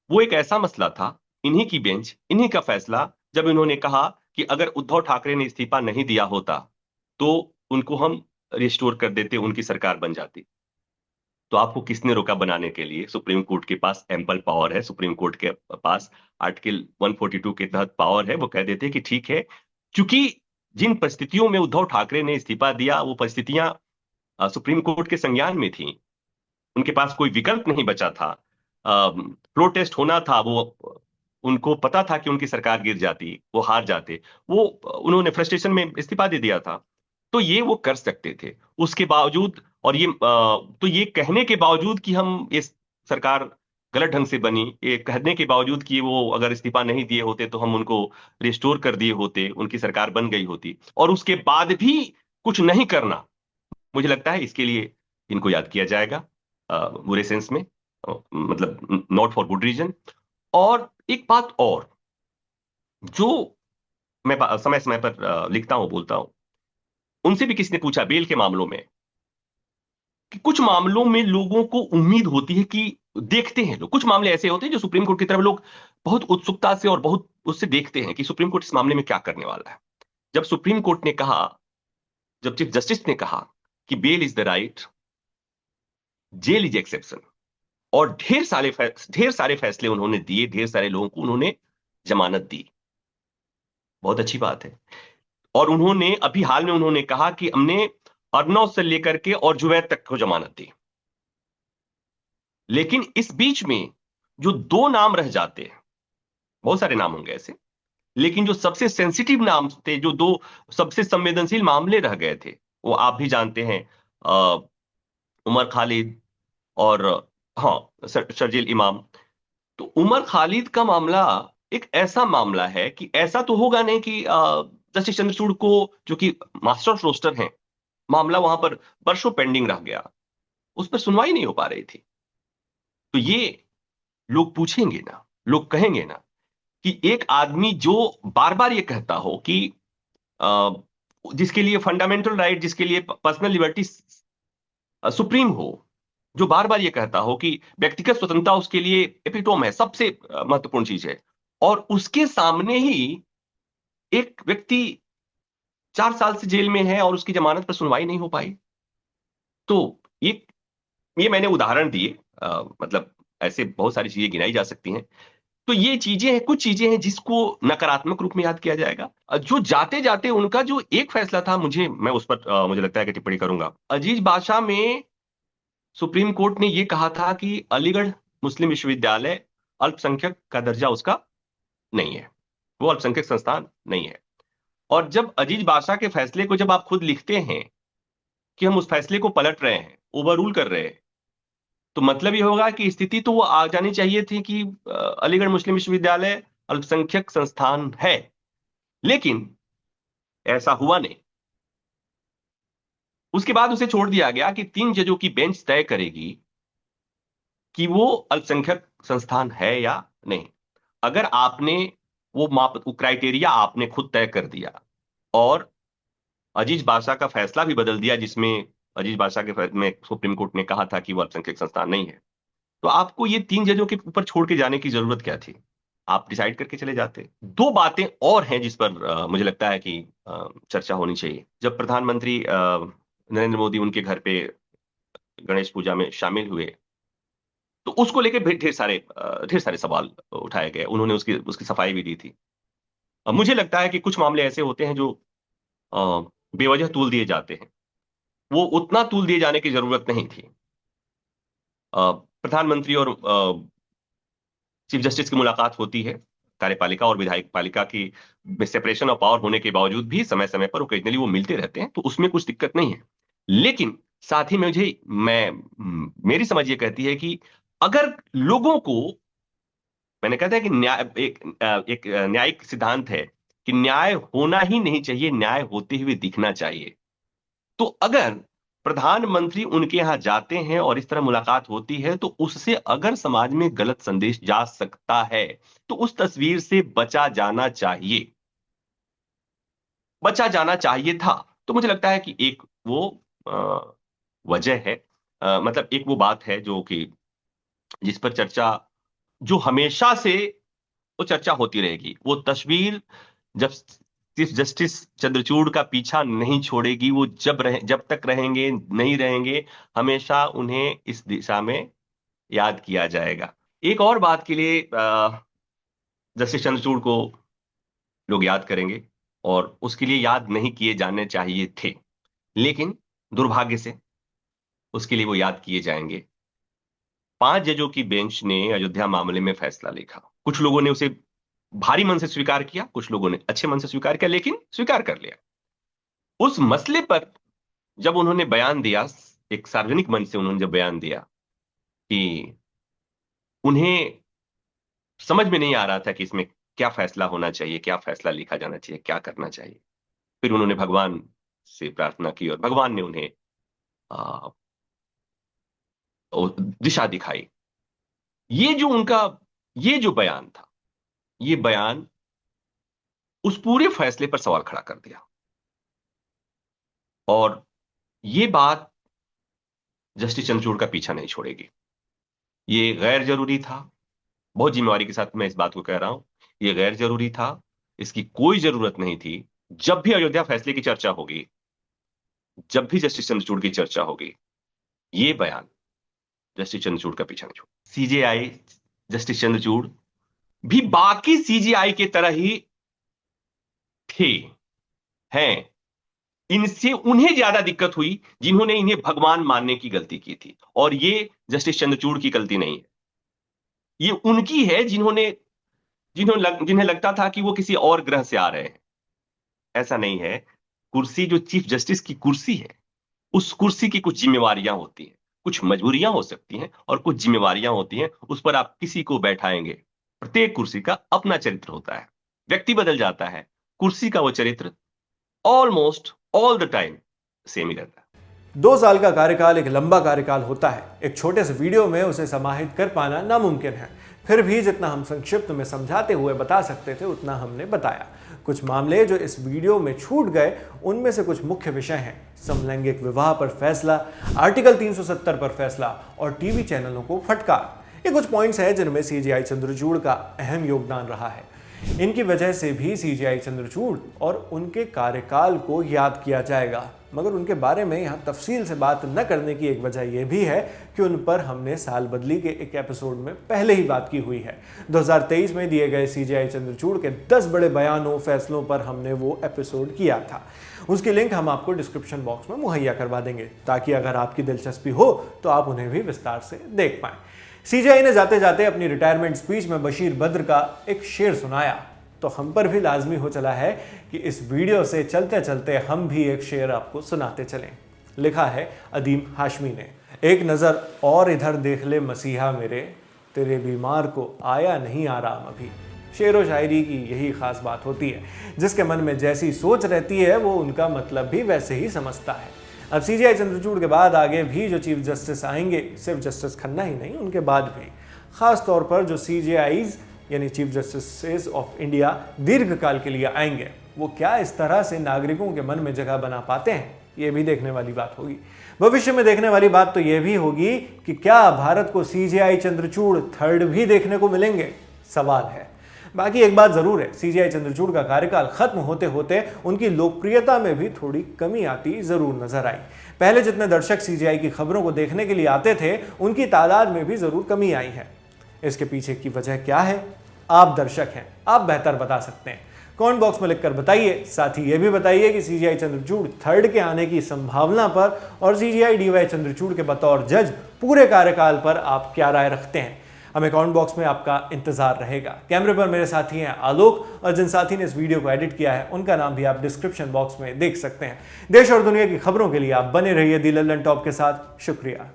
वो एक ऐसा मसला था, इन्हीं की बेंच, इन्हीं का फैसला, जब इन्होंने कहा कि अगर उद्धव ठाकरे ने इस्तीफा नहीं दिया होता तो उनको हम रिस्टोर कर देते, उनकी सरकार बन जाती। तो आपको किसने रोका बनाने के लिए? सुप्रीम कोर्ट के पास एम्पल पावर है, सुप्रीम कोर्ट के पास आर्टिकल 142 के तहत पावर है। वो कह देते कि ठीक है, क्योंकि जिन परिस्थितियों में उद्धव ठाकरे ने इस्तीफा दिया, वो परिस्थितियां सुप्रीम कोर्ट के संज्ञान में थी, उनके पास कोई विकल्प नहीं बचा था। प्रोटेस्ट होना था, वो उनको पता था कि उनकी सरकार गिर जाती, वो हार जाते, वो उन्होंने फ्रस्ट्रेशन में इस्तीफा दे दिया था। तो ये वो कर सकते थे। उसके बावजूद, और ये तो ये कहने के बावजूद कि हम इस सरकार गलत ढंग से बनी, ये कहने के बावजूद कि वो अगर इस्तीफा नहीं दिए होते तो हम उनको रिस्टोर कर दिए होते, उनकी सरकार बन गई होती, और उसके बाद भी कुछ नहीं करना, मुझे लगता है इसके लिए इनको याद किया जाएगा बुरे सेंस में, मतलब नॉट फॉर गुड रीजन। और एक बात और जो मैं समय समय पर लिखता हूं, बोलता हूं, उनसे भी किसी ने पूछा बेल के मामलों में कि कुछ मामलों में लोगों को उम्मीद होती है कि देखते हैं लोग, कुछ मामले ऐसे होते हैं जो सुप्रीम कोर्ट की तरफ लोग बहुत उत्सुकता से और बहुत उससे देखते हैं कि सुप्रीम कोर्ट इस मामले में क्या करने वाला है। जब सुप्रीम कोर्ट ने कहा, जब चीफ जस्टिस ने कहा कि bail is the right, jail is exception, और ढेर सारे फैसले उन्होंने दिए, ढेर सारे लोगों को उन्होंने जमानत दी, बहुत अच्छी बात है। और उन्होंने अभी हाल में उन्होंने कहा कि हमने अर्नब से लेकर के और जुवैद तक को जमानत दी। लेकिन इस बीच में जो दो नाम रह जाते हैं, बहुत सारे नाम होंगे ऐसे, लेकिन जो सबसे सेंसिटिव नाम थे, जो दो सबसे संवेदनशील मामले रह गए थे, वो आप भी जानते हैं, उमर खालिद और हाँ शर्जील इमाम। तो उमर खालिद का मामला एक ऐसा मामला है कि ऐसा तो होगा नहीं कि जस्टिस चंद्रचूड़ को, जो कि मास्टर ऑफ रोस्टर हैं, मामला वहां पर वर्षों पेंडिंग रह गया, उस पर सुनवाई नहीं हो पा रही थी। तो ये लोग पूछेंगे ना, लोग कहेंगे ना कि एक आदमी जो बार बार ये कहता हो कि अ, जिसके लिए फंडामेंटल राइट, जिसके लिए पर्सनल लिबर्टी सुप्रीम हो, जो बार बार ये कहता हो कि व्यक्तिगत स्वतंत्रता उसके लिए एपिटोम है, सबसे महत्वपूर्ण चीज है, और उसके सामने ही एक व्यक्ति 4 साल से जेल में है और उसकी जमानत पर सुनवाई नहीं हो पाई। तो ये मैंने उदाहरण दिए, मतलब ऐसे बहुत सारी चीजें गिनाई जा सकती हैं। तो ये चीजें हैं, कुछ चीजें हैं जिसको नकारात्मक रूप में याद किया जाएगा। जो जाते जाते उनका जो एक फैसला था, मैं उस पर मुझे लगता है कि टिप्पणी करूंगा। अजीज बादशाह में सुप्रीम कोर्ट ने यह कहा था कि अलीगढ़ मुस्लिम विश्वविद्यालय अल्पसंख्यक का दर्जा उसका नहीं है, वो अल्पसंख्यक संस्थान नहीं है। और जब अजीज बादशाह के फैसले को जब आप खुद लिखते हैं कि हम उस फैसले को पलट रहे हैं, ओवररूल कर रहे हैं, तो मतलब ये होगा कि स्थिति तो वो आ जानी चाहिए थी कि अलीगढ़ मुस्लिम विश्वविद्यालय अल्पसंख्यक संस्थान है, लेकिन ऐसा हुआ नहीं। उसके बाद उसे छोड़ दिया गया कि 3 जजों की बेंच तय करेगी कि वो अल्पसंख्यक संस्थान है या नहीं। अगर आपने वो क्राइटेरिया आपने खुद तय कर दिया और अजीज बादशाह का फैसला भी बदल दिया, जिसमें अजीज बादशाह में सुप्रीम कोर्ट ने कहा था कि वो अल्पसंख्यक संस्थान नहीं है, तो आपको ये 3 जजों के ऊपर छोड़ के जाने की जरूरत क्या थी? आप डिसाइड करके चले जाते। दो बातें और हैं जिस पर मुझे लगता है कि चर्चा होनी चाहिए। जब प्रधानमंत्री नरेंद्र मोदी उनके घर पे गणेश पूजा में शामिल हुए, तो उसको लेके ढेर सारे सवाल उठाए गए, उन्होंने उसकी उसकी सफाई भी दी थी। मुझे लगता है कि कुछ मामले ऐसे होते हैं जो बेवजह तूल दिए जाते हैं, वो उतना तूल दिए जाने की जरूरत नहीं थी। प्रधानमंत्री और चीफ जस्टिस की मुलाकात होती है, कार्यपालिका और विधायक पालिका की सेपरेशन ऑफ पावर होने के बावजूद भी समय समय पर ओकेजनली वो मिलते रहते हैं, तो उसमें कुछ दिक्कत नहीं है। लेकिन साथ ही मेरी समझ ये कहती है कि अगर लोगों को, मैंने कहता है कि एक न्यायिक सिद्धांत है कि न्याय होना ही नहीं चाहिए, न्याय होते हुए दिखना चाहिए। तो अगर प्रधानमंत्री उनके यहां जाते हैं और इस तरह मुलाकात होती है, तो उससे अगर समाज में गलत संदेश जा सकता है, तो उस तस्वीर से बचा जाना चाहिए, बचा जाना चाहिए था। तो मुझे लगता है कि एक वो वजह है, मतलब एक वो बात है जो कि जिस पर चर्चा, जो हमेशा से वो चर्चा होती रहेगी। वो तस्वीर जब चीफ जस्टिस चंद्रचूड़ का पीछा नहीं छोड़ेगी, वो जब तक रहेंगे, नहीं रहेंगे, हमेशा उन्हें इस दिशा में याद किया जाएगा। एक और बात के लिए जस्टिस चंद्रचूड़ को लोग याद करेंगे, और उसके लिए याद नहीं किए जाने चाहिए थे, लेकिन दुर्भाग्य से उसके लिए वो याद किए जाएंगे। 5 जजों की बेंच ने अयोध्या मामले में फैसला लिखा। कुछ लोगों ने उसे भारी मन से स्वीकार किया, कुछ लोगों ने अच्छे मन से स्वीकार किया, लेकिन स्वीकार कर लिया। उस मसले पर जब उन्होंने बयान दिया, एक सार्वजनिक मंच से उन्होंने जब बयान दिया कि उन्हें समझ में नहीं आ रहा था कि इसमें क्या फैसला होना चाहिए, क्या फैसला लिखा जाना चाहिए, क्या करना चाहिए। फिर उन्होंने भगवान से प्रार्थना की और भगवान ने उन्हें आ, दिशा दिखाई। ये जो बयान था, ये बयान उस पूरे फैसले पर सवाल खड़ा कर दिया। और ये बात जस्टिस चंद्रचूड़ का पीछा नहीं छोड़ेगी। ये गैर जरूरी था, बहुत जिम्मेवारी के साथ मैं इस बात को कह रहा हूं, ये गैर जरूरी था, इसकी कोई जरूरत नहीं थी। जब भी अयोध्या फैसले की चर्चा होगी, जब भी जस्टिस चंद्रचूड़ की चर्चा होगी, ये बयान जस्टिस चंद्रचूड़ का पीछा नहीं छोड़। सीजेआई जस्टिस चंद्रचूड़ भी बाकी सीजेआई के तरह ही थे, हैं। इनसे उन्हें ज्यादा दिक्कत हुई जिन्होंने इन्हें भगवान मानने की गलती की थी, और ये जस्टिस चंद्रचूड़ की गलती नहीं है, ये उनकी है जिन्हें लगता था कि वो किसी और ग्रह से आ रहे हैं। ऐसा नहीं है। कुर्सी जो चीफ जस्टिस की कुर्सी है, उस कुर्सी की कुछ जिम्मेवारियां होती हैं, कुछ मजबूरियां हो सकती हैं और कुछ जिम्मेवारियां होती हैं। उस पर आप किसी को बैठाएंगे, प्रत्येक कुर्सी का अपना चरित्र होता है। व्यक्ति बदल जाता है, कुर्सी का वो चरित्र almost all the time same ही रहता है। 2 साल का कार्यकाल एक लंबा कार्यकाल होता है। एक छोटे से वीडियो में उसे समाहित कर पाना नामुमकिन है। फिर भी जितना हम संक्षिप्त में समझाते हुए बता सकते थे उतना हमने बताया। कुछ मामले जो इस वीडियो में छूट गए, उनमें से कुछ मुख्य विषय हैं: समलैंगिक विवाह पर फैसला, आर्टिकल 370 पर फैसला और टीवी चैनलों को फटकार। ये कुछ पॉइंट्स हैं जिनमें सीजेआई चंद्रचूड़ का अहम योगदान रहा है। इनकी वजह से भी सीजेआई चंद्रचूड़ और उनके कार्यकाल को याद किया जाएगा। मगर उनके बारे में यहाँ तफसील से बात न करने की एक वजह यह भी है कि उन पर हमने साल बदली के एक एपिसोड में पहले ही बात की हुई है। 2023 में दिए गए सीजेआई चंद्रचूड़ के 10 बड़े बयानों, फैसलों पर हमने वो एपिसोड किया था। उसकी लिंक हम आपको डिस्क्रिप्शन बॉक्स में मुहैया करवा देंगे, ताकि अगर आपकी दिलचस्पी हो तो आप उन्हें भी विस्तार से देख पाएं। सीजेआई ने जाते जाते अपनी रिटायरमेंट स्पीच में बशीर बद्र का एक शेर सुनाया, तो हम पर भी लाजमी हो चला है कि इस वीडियो से चलते चलते हम भी एक शेर आपको सुनाते चलें। लिखा है अदीम हाशमी ने, एक नज़र और इधर देख ले मसीहा मेरे, तेरे बीमार को आया नहीं आराम अभी। शेर व शायरी की यही खास बात होती है, जिसके मन में जैसी सोच रहती है वो उनका मतलब भी वैसे ही समझता है। अब सीजेआई चंद्रचूड़ के बाद आगे भी जो चीफ जस्टिस आएंगे, सिर्फ जस्टिस खन्ना ही नहीं, उनके बाद भी खास तौर पर जो सीजेआईज यानी चीफ जस्टिस ऑफ इंडिया दीर्घकाल के लिए आएंगे, वो क्या इस तरह से नागरिकों के मन में जगह बना पाते हैं, ये भी देखने वाली बात होगी। भविष्य में देखने वाली बात तो ये भी होगी कि क्या भारत को सीजेआई चंद्रचूड़ थर्ड भी देखने को मिलेंगे, सवाल है। बाकी एक बात जरूर है, सीजेआई चंद्रचूड़ का कार्यकाल खत्म होते होते उनकी लोकप्रियता में भी थोड़ी कमी आती जरूर नजर आई। पहले जितने दर्शक सीजेआई की खबरों को देखने के लिए आते थे, उनकी तादाद में भी जरूर कमी आई है। इसके पीछे की वजह क्या है, आप दर्शक हैं, आप बेहतर बता सकते हैं। कमेंट बॉक्स में लिखकर बताइए। साथ ही यह भी बताइए कि सीजेआई चंद्रचूड़ थर्ड के आने की संभावना पर और सीजेआई डीवाई चंद्रचूड़ के बतौर जज पूरे कार्यकाल पर आप क्या राय रखते हैं। हमें कमेंट बॉक्स में आपका इंतजार रहेगा। कैमरे पर मेरे साथी हैं आलोक, और जिन साथी ने इस वीडियो को एडिट किया है उनका नाम भी आप डिस्क्रिप्शन बॉक्स में देख सकते हैं। देश और दुनिया की खबरों के लिए आप बने रहिए दी लल्लन टॉप के साथ। शुक्रिया।